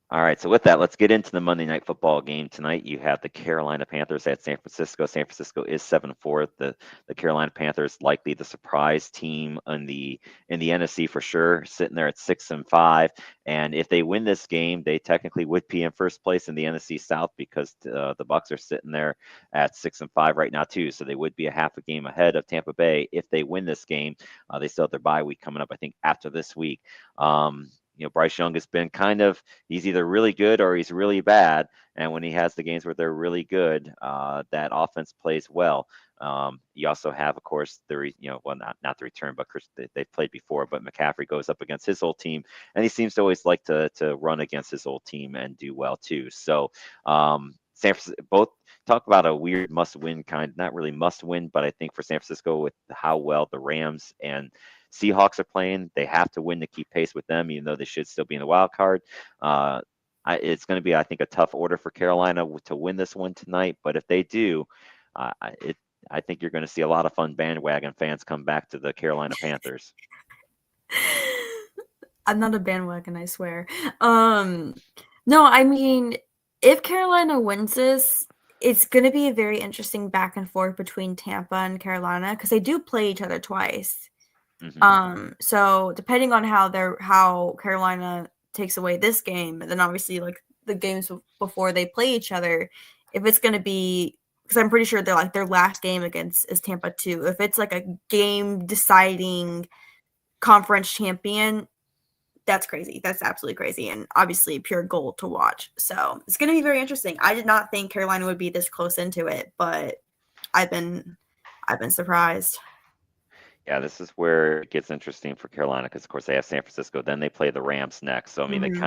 [SPEAKER 1] All right, so with that, let's get into the Monday Night Football game tonight. You have the Carolina Panthers at San Francisco. San Francisco is 7-4. The Carolina Panthers likely the surprise team in the NFC for sure, sitting there at 6-5. And if they win this game, they technically would be in first place in the NFC South because the Bucs are sitting there at 6-5 right now too. So they would be a half a game ahead of Tampa Bay if they win this game. They still have their bye week coming up, I think, after this week. Bryce Young has been he's either really good or he's really bad. And when he has the games where they're really good, that offense plays well. You also have, of course, not the return, but they've played before. But McCaffrey goes up against his old team, and he seems to always like to run against his old team and do well too. So San Francisco, both talk about a weird must-win kind, not really must-win, but I think for San Francisco with how well the Rams and Seahawks are playing, they have to win to keep pace with them, even though they should still be in the wild card. It's going to be, I think, a tough order for Carolina to win this one tonight. But if they do, I think you're going to see a lot of fun bandwagon fans come back to the Carolina Panthers.
[SPEAKER 2] I'm not a bandwagon, I swear. No, I mean, if Carolina wins this, it's going to be a very interesting back and forth between Tampa and Carolina because they do play each other twice.
[SPEAKER 1] Hmm.
[SPEAKER 2] So depending on how Carolina takes away this game, then obviously like the games before they play each other, if it's going to be, because I'm pretty sure they're like their last game against is Tampa too. If it's like a game deciding conference champion, that's crazy. That's absolutely crazy, and obviously pure gold to watch. So it's going to be very interesting. I did not think Carolina would be this close into it, but I've been I've been surprised.
[SPEAKER 1] Yeah, this is where it gets interesting for Carolina because, of course, they have San Francisco. Then they play the Rams next. So I mean,
[SPEAKER 2] Hmm.
[SPEAKER 1] they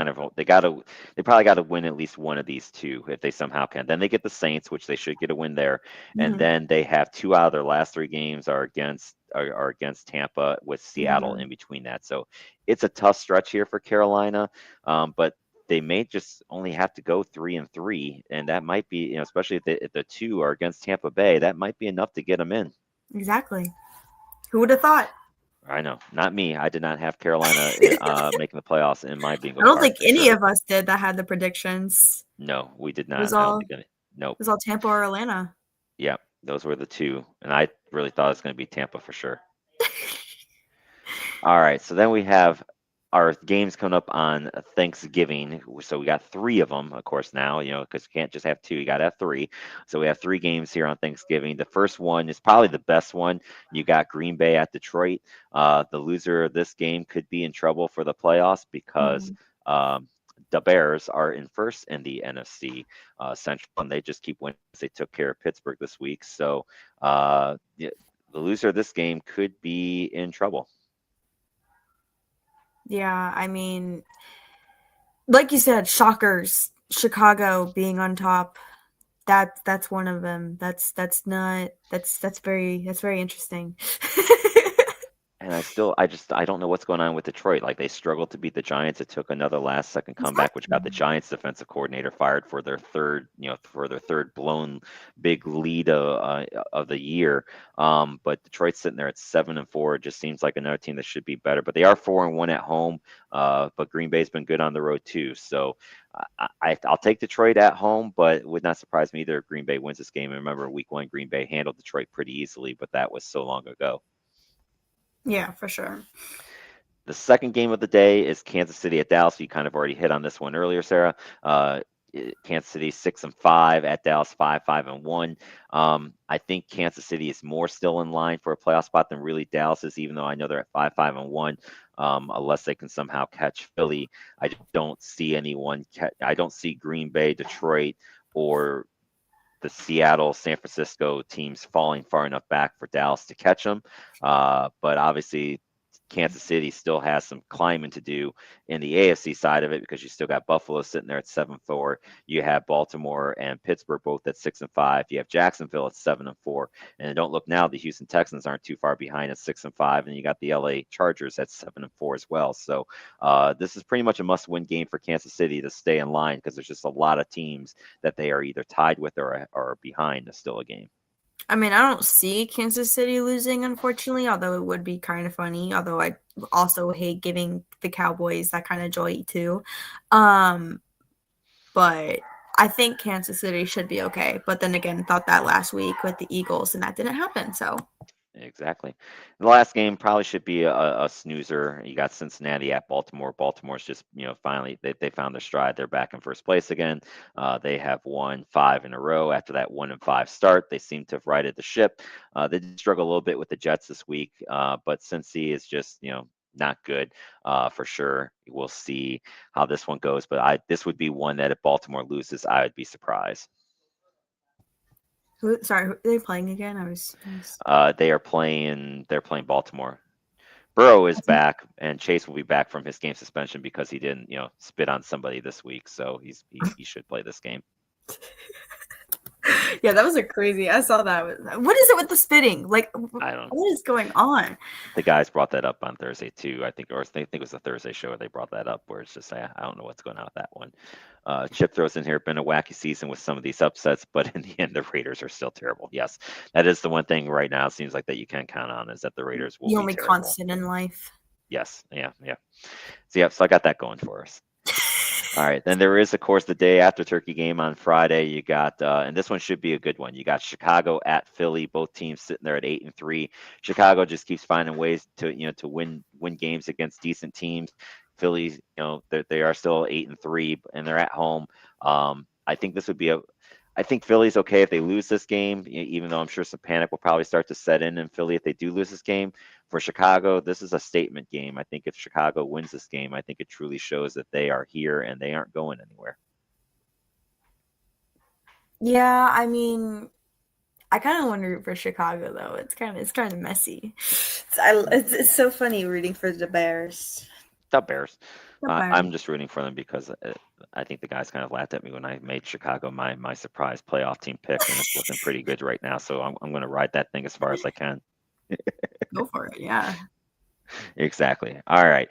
[SPEAKER 1] probably got to win at least one of these two if they somehow can. Then they get the Saints, which they should get a win there, and
[SPEAKER 2] Hmm.
[SPEAKER 1] then they have two out of their last three games are against Tampa with Seattle
[SPEAKER 2] Hmm.
[SPEAKER 1] in between that. So it's a tough stretch here for Carolina, but they may just only have to go 3-3, and that might be, especially if the two are against Tampa Bay, that might be enough to get them in.
[SPEAKER 2] Exactly. Who would have thought?
[SPEAKER 1] I know, not me. I did not have Carolina making the playoffs in my bingo
[SPEAKER 2] I don't
[SPEAKER 1] card
[SPEAKER 2] think
[SPEAKER 1] for
[SPEAKER 2] any
[SPEAKER 1] sure.
[SPEAKER 2] of us did that had the predictions.
[SPEAKER 1] No, we did
[SPEAKER 2] It was
[SPEAKER 1] not. I don't
[SPEAKER 2] all
[SPEAKER 1] think any. Nope.
[SPEAKER 2] Tampa or Atlanta.
[SPEAKER 1] Yeah, those were the two, and I really thought it was going to be Tampa for sure. All right, so then we have our games coming up on Thanksgiving. So we got three of them, of course, now, because you can't just have two, you got to have three. So we have three games here on Thanksgiving. The first one is probably the best one. You got Green Bay at Detroit. The loser of this game could be in trouble for the playoffs because
[SPEAKER 2] Mhm.
[SPEAKER 1] um, the Bears are in first in the NFC Central, and they just keep winning. They took care of Pittsburgh this week. So yeah, the loser of this game could be in trouble.
[SPEAKER 2] Yeah, I mean, like you said, shockers. Chicago being on top. That's one of them. That's not that's very interesting.
[SPEAKER 1] And I don't know what's going on with Detroit. Like they struggled to beat the Giants. It took another last second comeback, which got the
[SPEAKER 2] Exactly.
[SPEAKER 1] Giants defensive coordinator fired for their third blown big lead of the year. But Detroit's sitting there at 7-4. It just seems like another team that should be better. But they are 4-1 at home. But Green Bay's been good on the road too. So I'll take Detroit at home, but it would not surprise me either if Green Bay wins this game. And remember, Week 1, Green Bay handled Detroit pretty easily, but that was so long ago.
[SPEAKER 2] Yeah, for sure.
[SPEAKER 1] The second game of the day is Kansas City at Dallas. You kind of already hit on this one earlier, Sarah. Kansas City 6-5 at Dallas 5-1. I think Kansas City is more still in line for a playoff spot than really Dallas is, even though I know they're at 5-1. Unless they can somehow catch Philly, I don't see anyone. I don't see Green Bay, Detroit, or the Seattle, San Francisco teams falling far enough back for Dallas to catch them. But obviously, Kansas City still has some climbing to do in the AFC side of it because you still got Buffalo sitting there at 7-4. You have Baltimore and Pittsburgh both at 6-5. You have Jacksonville at 7-4. And don't look now, the Houston Texans aren't too far behind at 6-5. And you got the LA Chargers at 7-4 as well. So this is pretty much a must-win game for Kansas City to stay in line because there's just a lot of teams that they are either tied with or behind is still a game.
[SPEAKER 2] I mean, I don't see Kansas City losing, unfortunately, although it would be kind of funny. Although I also hate giving the Cowboys that kind of joy too. Um, but I think Kansas City should be okay. But then again, thought that last week with the Eagles, and that didn't happen. So
[SPEAKER 1] Exactly. The last game probably should be a snoozer. You got Cincinnati at Baltimore. Baltimore's just, finally they found their stride. They're back in first place again. They have won 5 in a row after that 1-5 start. They seem to have righted the ship. They did struggle a little bit with the Jets this week, but Cincy is just, not good for sure. We'll see how this one goes, but this would be one that if Baltimore loses, I would be surprised.
[SPEAKER 2] sorry, who are they playing again?
[SPEAKER 1] They're playing Baltimore. Burrow is back, and Chase will be back from his game suspension because he didn't, spit on somebody this week. So he should play this game.
[SPEAKER 2] Yeah, that was a crazy. I saw that. What is it with the spitting? Like,
[SPEAKER 1] I don't.
[SPEAKER 2] what is going on?
[SPEAKER 1] The guys brought that up on Thursday too. I think it was the Thursday show where they brought that up. Where it's just I don't know what's going on with that one. Chip throws in here. Been a wacky season with some of these upsets, but in the end, the Raiders are still terrible. Yes, that is the one thing right now. It seems like that you can count on is that the Raiders will
[SPEAKER 2] The
[SPEAKER 1] be
[SPEAKER 2] only
[SPEAKER 1] terrible.
[SPEAKER 2] constant in life.
[SPEAKER 1] Yes, yeah. So I got that going for us. All right. Then there is, of course, the day after Turkey game on Friday. You got, and this one should be a good one. You got Chicago at Philly. Both teams sitting there at 8-3. Chicago just keeps finding ways to win games against decent teams. Philly, they are still 8-3, and they're at home. I think this would be a I think Philly's okay if they lose this game, even though I'm sure some panic will probably start to set in Philly if they do lose this game. For Chicago, this is a statement game. I think if Chicago wins this game, I think it truly shows that they are here and they aren't going anywhere.
[SPEAKER 2] Yeah, I mean, I kind of want to root for Chicago though. It's kind of messy. It's so funny rooting for the Bears.
[SPEAKER 1] The Bears.
[SPEAKER 2] The Bears.
[SPEAKER 1] I'm just rooting for them because I think the guys kind of laughed at me when I made Chicago my surprise playoff team pick, and it's looking pretty good right now. So I'm going to ride that thing as far as I can.
[SPEAKER 2] Go for it. Yeah.
[SPEAKER 1] Exactly. All right.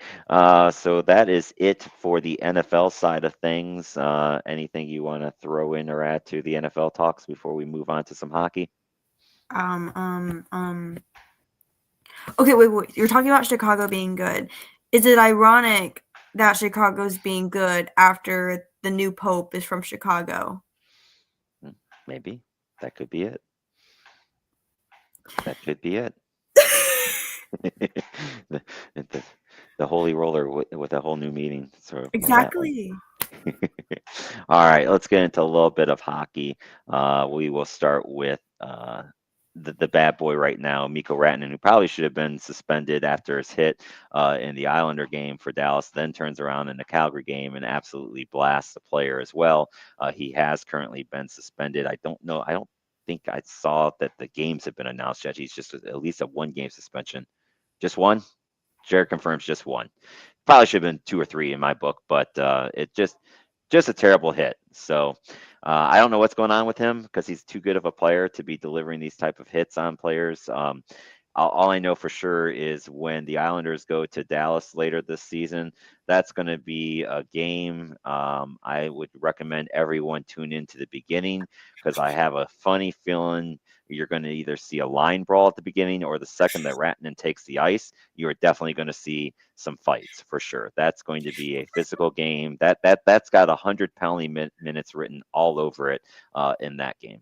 [SPEAKER 1] So that is it for the NFL side of things. Anything you want to throw in or add to the NFL talks before we move on to some hockey?
[SPEAKER 2] Um. Um. Um. Okay. Wait. You're talking about Chicago being good. Is it ironic that Chicago's being good after the new pope is from Chicago?
[SPEAKER 1] Maybe that could be it. That could be it. the, the, the holy roller with a whole new meaning. Sort of
[SPEAKER 2] Exactly.
[SPEAKER 1] All right, let's get into a little bit of hockey. We will start with the bad boy right now, Mikko Rantanen, who probably should have been suspended after his hit in the Islander game for Dallas, then turns around in the Calgary game and absolutely blasts the player as well. He has currently been suspended. I don't know. I don't think I saw that the games have been announced yet. He's just at least a 1 game suspension. Just one? Jared confirms just one. Probably should have been 2 or 3 in my book, but it just a terrible hit. So I don't know what's going on with him because he's too good of a player to be delivering these type of hits on players. All I know for sure is when the Islanders go to Dallas later this season, that's going to be a game I would recommend everyone tune in to the beginning because I have a funny feeling you're going to either see a line brawl at the beginning or the second that Rantanen takes the ice, you are definitely going to see some fights for sure. That's going to be a physical game. That's got 100 penalty minutes written all over it in that game.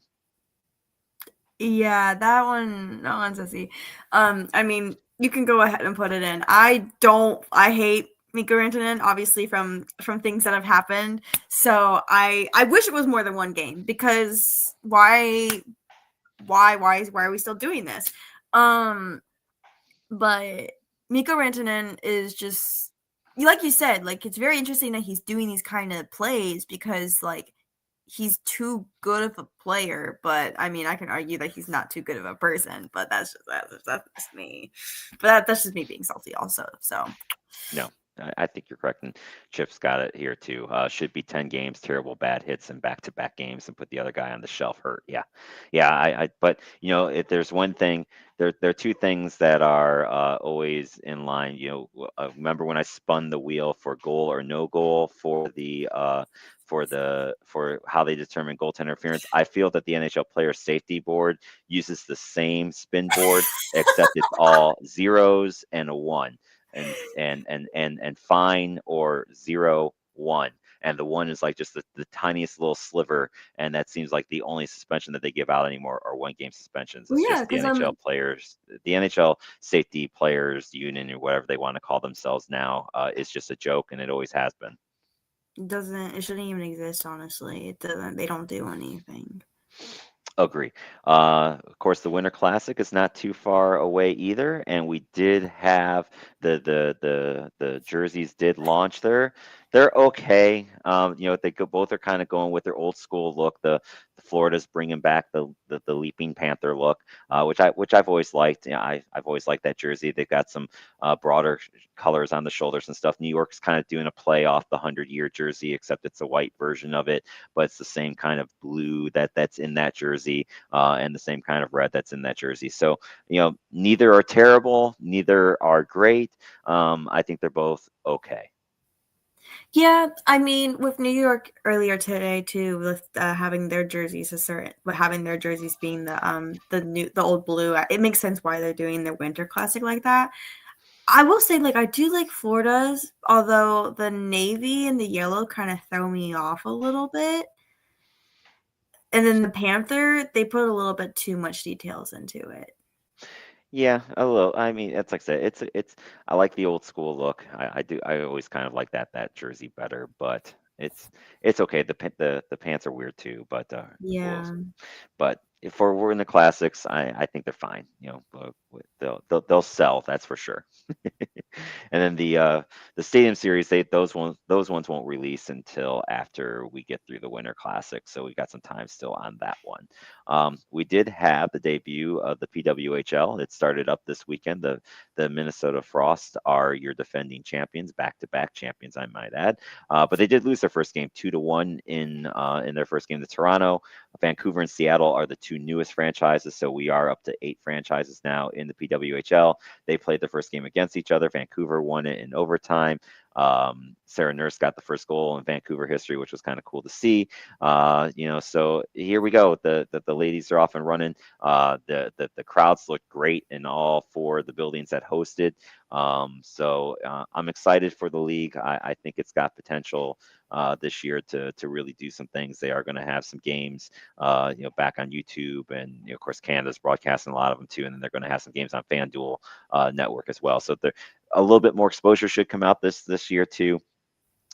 [SPEAKER 2] Yeah, that one's a. I mean, you can go ahead and put it in. I hate Mikko Rantanen, obviously from things that have happened. So I wish it was more than 1 game because why are we still doing this? But Mikko Rantanen is just like you said, like it's very interesting that he's doing these kind of plays because like he's too good of a player, but I mean, I can argue that he's not too good of a person, but that's just me. But that's just me being salty, also. So
[SPEAKER 1] No, I think you're correct. And Chip's got it here too. Should be 10 games, terrible bad hits and back-to-back games and put the other guy on the shelf hurt. Yeah. Yeah. But if there's one thing, there are 2 things that are always in line. Remember when I spun the wheel for goal or no goal for how they determine goaltender interference. I feel that the NHL Player Safety Board uses the same spin board, except it's all zeros and a 1 and fine or 0-1, and the 1 is like just the tiniest little sliver, and that seems like the only suspension that they give out anymore are 1 game suspensions. It's
[SPEAKER 2] yeah,
[SPEAKER 1] just the NHL Safety Players Union or whatever they want to call themselves now is just a joke, and it always has been.
[SPEAKER 2] it shouldn't even exist, honestly. It doesn't. They don't do anything.
[SPEAKER 1] Agree. Of course, the Winter Classic is not too far away either, and we did have the jerseys did launch there. They're okay. Both are kind of going with their old school look. The Florida's bringing back the Leaping Panther look, which I've always liked. I've always liked that jersey. They've got some broader colors on the shoulders and stuff. New York's kind of doing a play off the 100-year jersey, except it's a white version of it, but it's the same kind of blue that's in that jersey and the same kind of red that's in that jersey. So neither are terrible, neither are great. I think they're both okay.
[SPEAKER 2] Yeah, I mean, with New York earlier today too, with having their jerseys having their jerseys being the old blue, it makes sense why they're doing the Winter Classic like that. I will say, like, I do like Florida's, although the navy and the yellow kind of throw me off a little bit. And then the Panther, they put a little bit too much details into it.
[SPEAKER 1] Yeah, a little. I mean, it's like I said, it's. I like the old school look. I do. I always kind of like that jersey better, but it's okay. The pants are weird too, but
[SPEAKER 2] Yeah.
[SPEAKER 1] but if we're in the classics, I think they're fine. You know, but they'll sell. That's for sure. And then the Stadium Series, those ones won't release until after we get through the Winter Classic. So we got some time still on that one. We did have the debut of the PWHL. It started up this weekend. The Minnesota Frost are your defending champions, back-to-back champions, I might add. But they did lose their first game 2-1 in their first game to Toronto. Vancouver and Seattle are the two newest franchises, so we are up to 8 franchises now in the PWHL. They played the first game against each other. Vancouver won it in overtime. Sarah Nurse got the first goal in Vancouver history, which was kind of cool to see. So here we go. The ladies are off and running. The crowds look great in all 4 of the buildings that hosted. I'm excited for the league. I think it's got potential this year to really do some things. They are going to have some games, back on YouTube, and of course Canada's broadcasting a lot of them too. And then they're going to have some games on FanDuel network as well. So a little bit more exposure should come out this year too.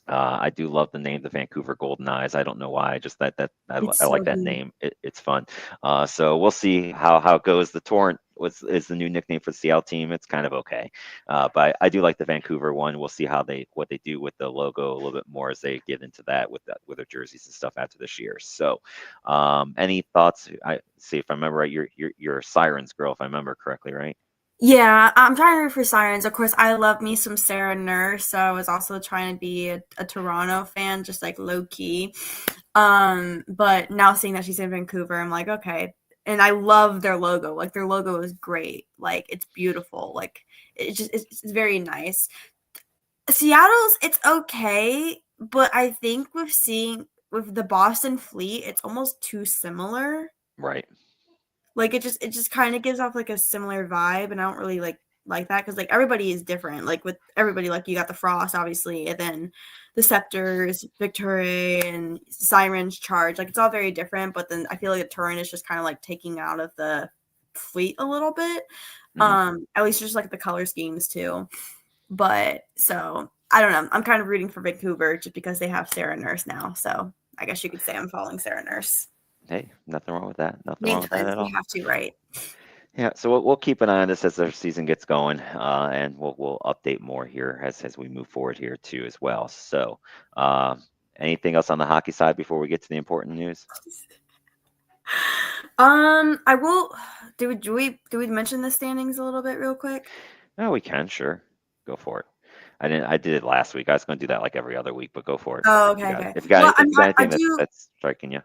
[SPEAKER 1] I do love the name, the Vancouver Golden Eyes. I don't know why. Just
[SPEAKER 2] It's
[SPEAKER 1] I like
[SPEAKER 2] so
[SPEAKER 1] that
[SPEAKER 2] good.
[SPEAKER 1] name. It's fun. So we'll see how it goes. The Torrent is the new nickname for the Seattle team. It's kind of okay, but I do like the Vancouver one. We'll see what they do with the logo a little bit more as they get into that with their jerseys and stuff after this year. So, any thoughts? I see if I remember right. You're a Sirens girl, if I remember correctly, right?
[SPEAKER 2] Yeah, I'm trying to root for Sirens. Of course, I love me some Sarah Nurse, so I was also trying to be a Toronto fan, just like low key. But now seeing that she's in Vancouver, I'm like, okay. And I love their logo. Like their logo is great. Like it's beautiful. Like it's very nice. Seattle's it's okay, but I think with the Boston Fleet, it's almost too similar.
[SPEAKER 1] Right.
[SPEAKER 2] Like it just kind of gives off like a similar vibe, and I don't really like that because like everybody is different. Like with everybody, like you got the Frost, obviously, and then the Scepters, Victoria, and Sirens Charge. Like it's all very different. But then I feel like the Turin is just kind of like taking out of the fleet a little bit.
[SPEAKER 1] Hmm.
[SPEAKER 2] At least just like the color schemes too. But so I don't know. I'm kind of rooting for Vancouver just because they have Sarah Nurse now. So I guess you could say I'm following Sarah Nurse.
[SPEAKER 1] Hey, nothing wrong with that. Nothing wrong
[SPEAKER 2] Makes
[SPEAKER 1] with that
[SPEAKER 2] sense.
[SPEAKER 1] at
[SPEAKER 2] You
[SPEAKER 1] all.
[SPEAKER 2] have to, right?
[SPEAKER 1] Yeah, so we'll keep an eye on this as the season gets going, and we'll update more here as we move forward here too as well. So, uh, anything else on the hockey side before we get to the important news?
[SPEAKER 2] I will. Do we mention the standings a little bit real quick?
[SPEAKER 1] Oh, we can, sure. Go for it. I didn't. I did it last week. I was going to do that like every other week, but go for it.
[SPEAKER 2] Oh,
[SPEAKER 1] If you
[SPEAKER 2] okay,
[SPEAKER 1] got
[SPEAKER 2] okay.
[SPEAKER 1] if you got
[SPEAKER 2] Well,
[SPEAKER 1] if you got
[SPEAKER 2] I
[SPEAKER 1] anything
[SPEAKER 2] do.
[SPEAKER 1] that's striking you.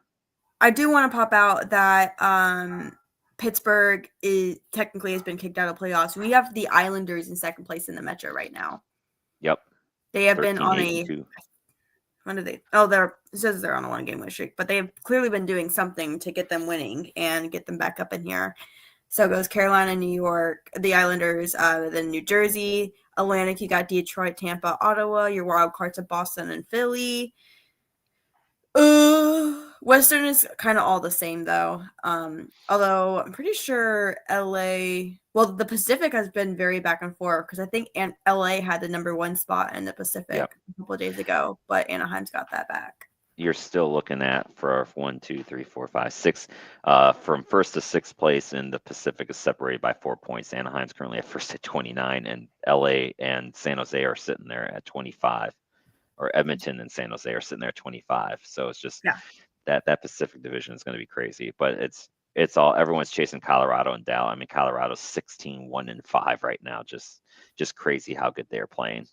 [SPEAKER 2] I do want to pop out that Pittsburgh is technically has been kicked out of playoffs. We have the Islanders in second place in the Metro right now.
[SPEAKER 1] Yep,
[SPEAKER 2] They have been
[SPEAKER 1] 13,
[SPEAKER 2] on
[SPEAKER 1] 8, and
[SPEAKER 2] a
[SPEAKER 1] 2.
[SPEAKER 2] when did they? Oh, it says they're on a 1 game win streak, but they've clearly been doing something to get them winning and get them back up in here. So it goes Carolina, New York, the Islanders, then New Jersey, Atlantic. You got Detroit, Tampa, Ottawa. Your wild cards of Boston and Philly. Western is kind of all the same though. Although I'm pretty sure LA. Well, the Pacific has been very back and forth because I think LA had the number 1 spot in the
[SPEAKER 1] Yep.
[SPEAKER 2] Pacific a couple of days ago, but Anaheim's got that back.
[SPEAKER 1] You're still looking at for 1, 2, 3, 4, 5, 6. From first to sixth place in the Pacific is separated by 4 points. Anaheim's currently at first at 29, and LA and San Jose are sitting there at 25, or Edmonton and San Jose are sitting there at 25. So it's just
[SPEAKER 2] Yeah.
[SPEAKER 1] that Pacific division is going to be crazy, but it's all everyone's chasing Colorado and Dallas. I mean, Colorado's 16, 1 and 5 right now. Just crazy how good they're playing.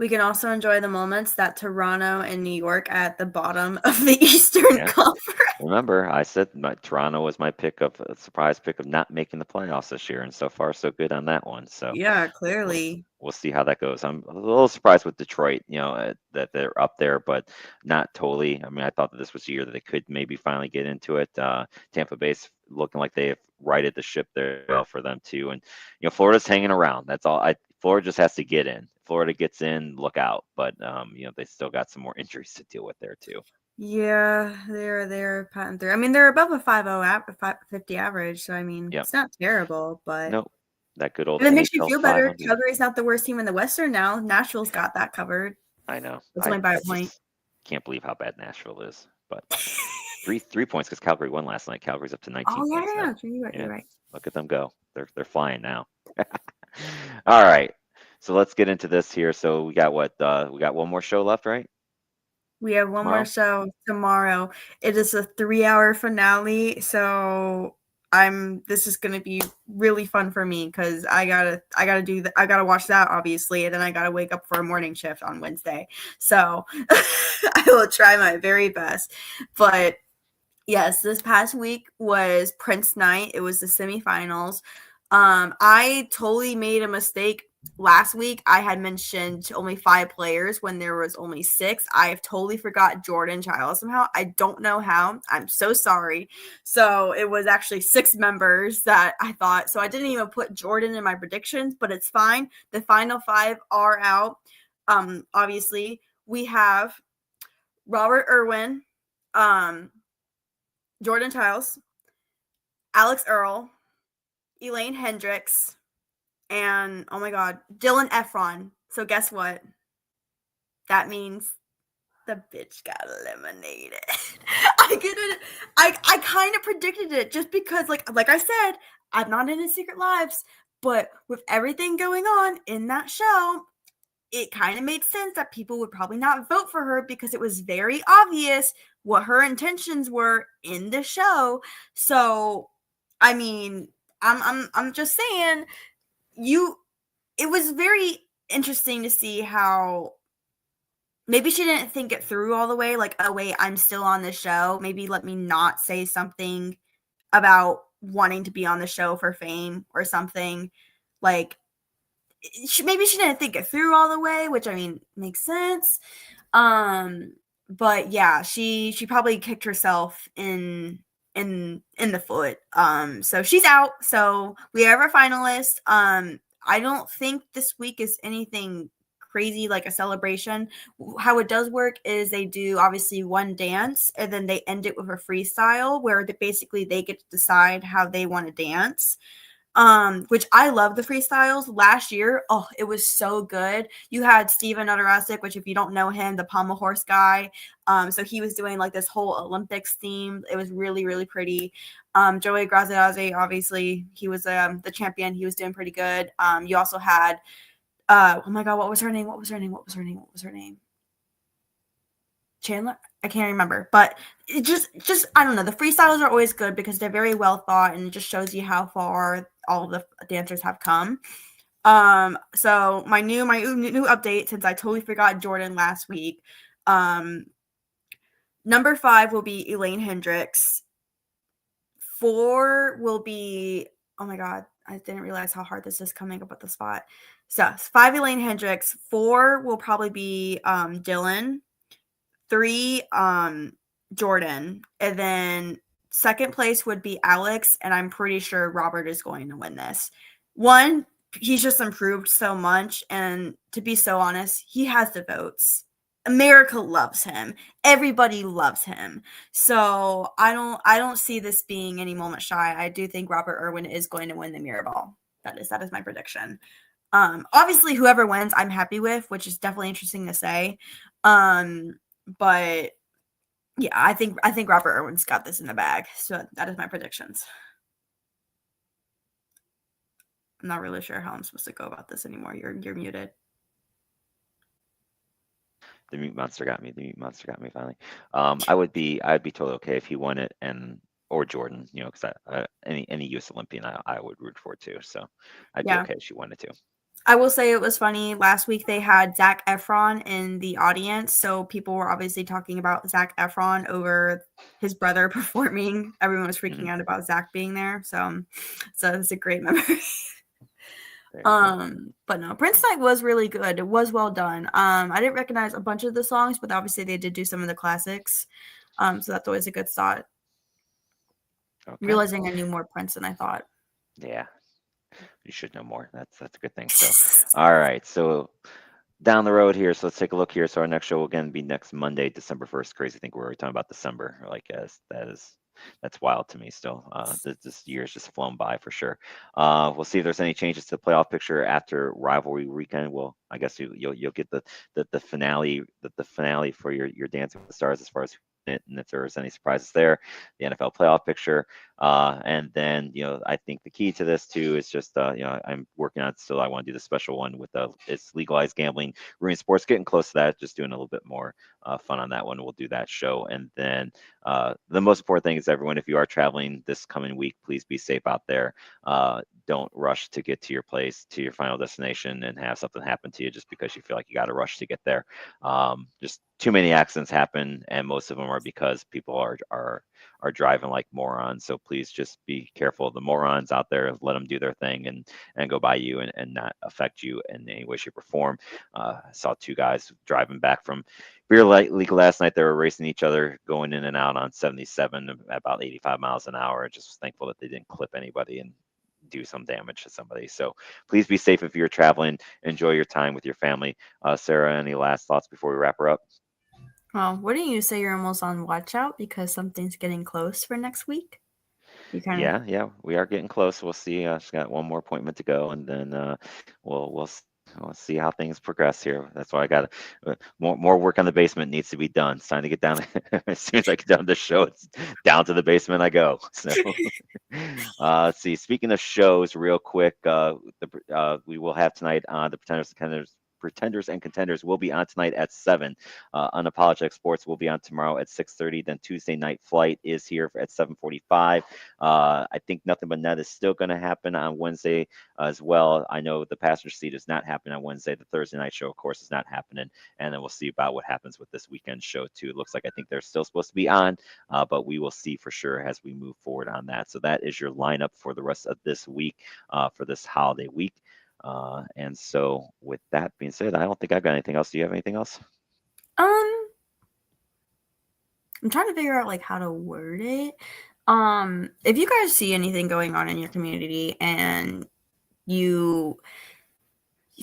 [SPEAKER 2] We can also enjoy the moments that Toronto and New York at the bottom of the Eastern
[SPEAKER 1] Yeah.
[SPEAKER 2] Conference.
[SPEAKER 1] Remember, I said Toronto was my pick of a surprise pick of not making the playoffs this year, and so far so good on that one. So
[SPEAKER 2] Yeah,
[SPEAKER 1] we'll,
[SPEAKER 2] clearly.
[SPEAKER 1] we'll see how that goes. I'm a little surprised with Detroit, that they're up there, but not totally. I mean, I thought that this was the year that they could maybe finally get into it. Tampa Bay's looking like they have righted the ship there well for them too, and Florida's hanging around. That's all. Florida just has to get in. Florida gets in, look out. But they still got some more injuries to deal with there too.
[SPEAKER 2] Yeah, they're patting through. I mean, they're above a 50 average, so I mean,
[SPEAKER 1] Yep.
[SPEAKER 2] it's not terrible, but
[SPEAKER 1] Nope. That good old
[SPEAKER 2] and it makes you
[SPEAKER 1] NHL
[SPEAKER 2] feel better.
[SPEAKER 1] 500.
[SPEAKER 2] Calgary's not the worst team in the Western now. Nashville's got that covered.
[SPEAKER 1] I know.
[SPEAKER 2] It's
[SPEAKER 1] I
[SPEAKER 2] only by a point.
[SPEAKER 1] just can't believe how bad Nashville is. But three points because Calgary won last night. Calgary's up to 19
[SPEAKER 2] Oh yeah,
[SPEAKER 1] points
[SPEAKER 2] yeah,
[SPEAKER 1] now.
[SPEAKER 2] yeah. You're right.
[SPEAKER 1] Yeah,
[SPEAKER 2] You're right.
[SPEAKER 1] look at them go. They're flying now. All right. So let's get into this here. So we got what? We got one more show left, right?
[SPEAKER 2] We have one more
[SPEAKER 1] Tomorrow?
[SPEAKER 2] show tomorrow. It is a 3-hour finale, so this is gonna be really fun for me because I gotta watch that obviously, and then I gotta wake up for a morning shift on Wednesday. So I will try my very best. But yes, this past week was Prince night. It was the semifinals. I totally made a mistake last week. I had mentioned only 5 players when there was only 6. I have totally forgot Jordan Child somehow. I don't know how. I'm so sorry. So it was actually 6 members that I thought. So I didn't even put Jordan in my predictions, but it's fine. The final 5 are out. Obviously, we have Robert Irwin, Jordan Childs, Alex Earl, Elaine Hendricks, and oh my god, Dylan Efron. So guess what? That means the bitch got eliminated. I get it. I kind of predicted it just because like I said, I'm not in the Secret Lives, but with everything going on in that show, it kind of made sense that people would probably not vote for her because it was very obvious what her intentions were in the show. So, I mean, I'm just saying it was very interesting to see how maybe she didn't think it through all the way like, oh wait, I'm still on the show. Maybe let me not say something about wanting to be on the show for fame or something. Like maybe she didn't think it through all the way, which I mean makes sense. But yeah, she probably kicked herself in the foot. So she's out. So we have our finalist. I don't think this week is anything crazy like a celebration. How it does work is they do obviously one dance and then they end it with a freestyle where basically they get to decide how they want to dance. Which I love the freestyles. Last year, oh, it was so good. You had Steven Udorasic, which if you don't know him, the pommel horse guy. So he was doing like this whole Olympics theme. It was really, really pretty. Joey Graziadze, obviously, he was the champion. He was doing pretty good. You also had, oh my God, what was her name? Chandler? I can't remember, but it just I don't know. The freestyles are always good because they're very well thought and it just shows you how far all the dancers have come. So my new update, since I totally forgot Jordan last week. Number 5 will be Elaine Hendricks. 4 will be, oh my God, I didn't realize how hard this is coming up at the spot. So 5 Elaine Hendricks. 4 will probably be Dylan. 3 Jordan, and then second place would be Alex, and I'm pretty sure Robert is going to win this. 1, he's just improved so much, and to be so honest, he has the votes. America loves him. Everybody loves him. So I don't see this being any moment shy. I do think Robert Irwin is going to win the mirror ball. That is my prediction. Obviously whoever wins I'm happy with, which is definitely interesting to say. But yeah, I think Robert Irwin's got this in the bag. So that is my predictions. I'm not really sure how I'm supposed to go about this anymore. You're muted.
[SPEAKER 1] The mute monster got me. Finally. I'd be totally okay if he won it or Jordan, because any U.S. Olympian I would root for too. So I'd be
[SPEAKER 2] Yeah.
[SPEAKER 1] okay if she won it too.
[SPEAKER 2] I will say it was funny. Last week they had Zac Efron in the audience, so people were obviously talking about Zac Efron over his brother performing. Everyone was freaking
[SPEAKER 1] Mhm.
[SPEAKER 2] out about Zac being there, so it's a great memory.
[SPEAKER 1] There you go.
[SPEAKER 2] But no, Prince Night was really good. It was well done. I didn't recognize a bunch of the songs, but obviously they did do some of the classics. So that's always a good thought.
[SPEAKER 1] Okay.
[SPEAKER 2] Realizing I knew more Prince than I thought.
[SPEAKER 1] Yeah, you should know more. That's a good thing. So, all right. So down the road here. So let's take a look here. So our next show will again be next Monday, December 1st. Crazy think we're already talking about December. Like that's wild to me still. This year's just flown by for sure. We'll see if there's any changes to the playoff picture after rivalry weekend. Well, I guess you'll get the finale the finale for your Dancing with the Stars as far as it, and if there's any surprises there, the NFL playoff picture. And then, I think the key to this too is just, I'm working on it still. I want to do the special one with it's legalized gambling, ruin sports, getting close to that, just doing a little bit more fun on that one. We'll do that show. And then the most important thing is everyone, if you are traveling this coming week, please be safe out there. Don't rush to get to your place, to your final destination, and have something happen to you just because you feel like you got to rush to get there. Just too many accidents happen, and most of them are because people are driving like morons. So please just be careful of the morons out there. Let them do their thing and go by you and not affect you in any way, shape, or form. I saw two guys driving back from Beer League last night. They were racing each other going in and out on 77 at about 85 miles an hour. Just was thankful that they didn't clip anybody and do some damage to somebody. So please be safe if you're traveling. Enjoy your time with your family. Sarah, any last thoughts before we wrap her up?
[SPEAKER 2] Well, wouldn't you say you're almost on watch out because something's getting close for next week? You kind of.
[SPEAKER 1] Yeah, we are getting close. We'll see. She's got one more appointment to go, and then we'll see how things progress here. That's why I got more work on the basement needs to be done. It's time to get down. As soon as I get done the show, it's down to the basement I go. So let's see. Speaking of shows, real quick, we will have tonight the Pretenders and Contenders will be on tonight at 7. Unapologetic Sports will be on tomorrow at 6:30. Then Tuesday Night Flight is here at 7:45. I think Nothing But Net is still going to happen on Wednesday as well. I know the passenger seat is not happening on Wednesday. The Thursday night show, of course, is not happening. And then we'll see about what happens with this weekend show, too. It looks like I think they're still supposed to be on, but we will see for sure as we move forward on that. So that is your lineup for the rest of this week, for this holiday week. And so with that being said, I don't think I've got anything else. Do you have anything else?
[SPEAKER 2] Um, I'm trying to figure out like how to word it. If you guys see anything going on in your community and you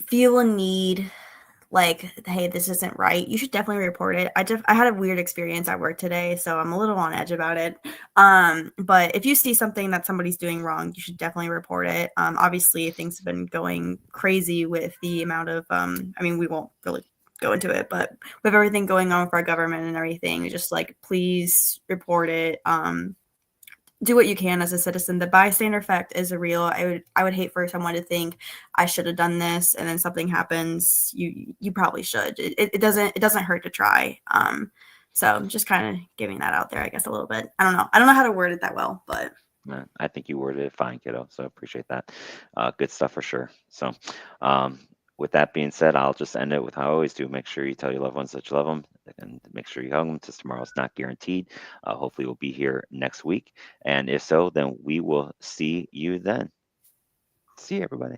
[SPEAKER 2] feel a need, like, hey, this isn't right, you should definitely report it. I had a weird experience at work today, so I'm a little on edge about it. But if you see something that somebody's doing wrong, you should definitely report it. Obviously things have been going crazy with the amount of I mean, we won't really go into it, but with everything going on with our government and everything, just like please report it. Do what you can as a citizen. The bystander effect is a real. I would hate for someone to think I should have done this, and then something happens. You probably should. It doesn't hurt to try. So I'm just kind of giving that out there, I guess, a little bit. I don't know how to word it that well, but
[SPEAKER 1] I think you worded it fine, kiddo. So I appreciate that. Good stuff for sure. So, um, with that being said, I'll just end it with how I always do. Make sure you tell your loved ones that you love them, and make sure you hug them, because tomorrow's not guaranteed. Hopefully, we'll be here next week. And if so, then we will see you then. See you, everybody.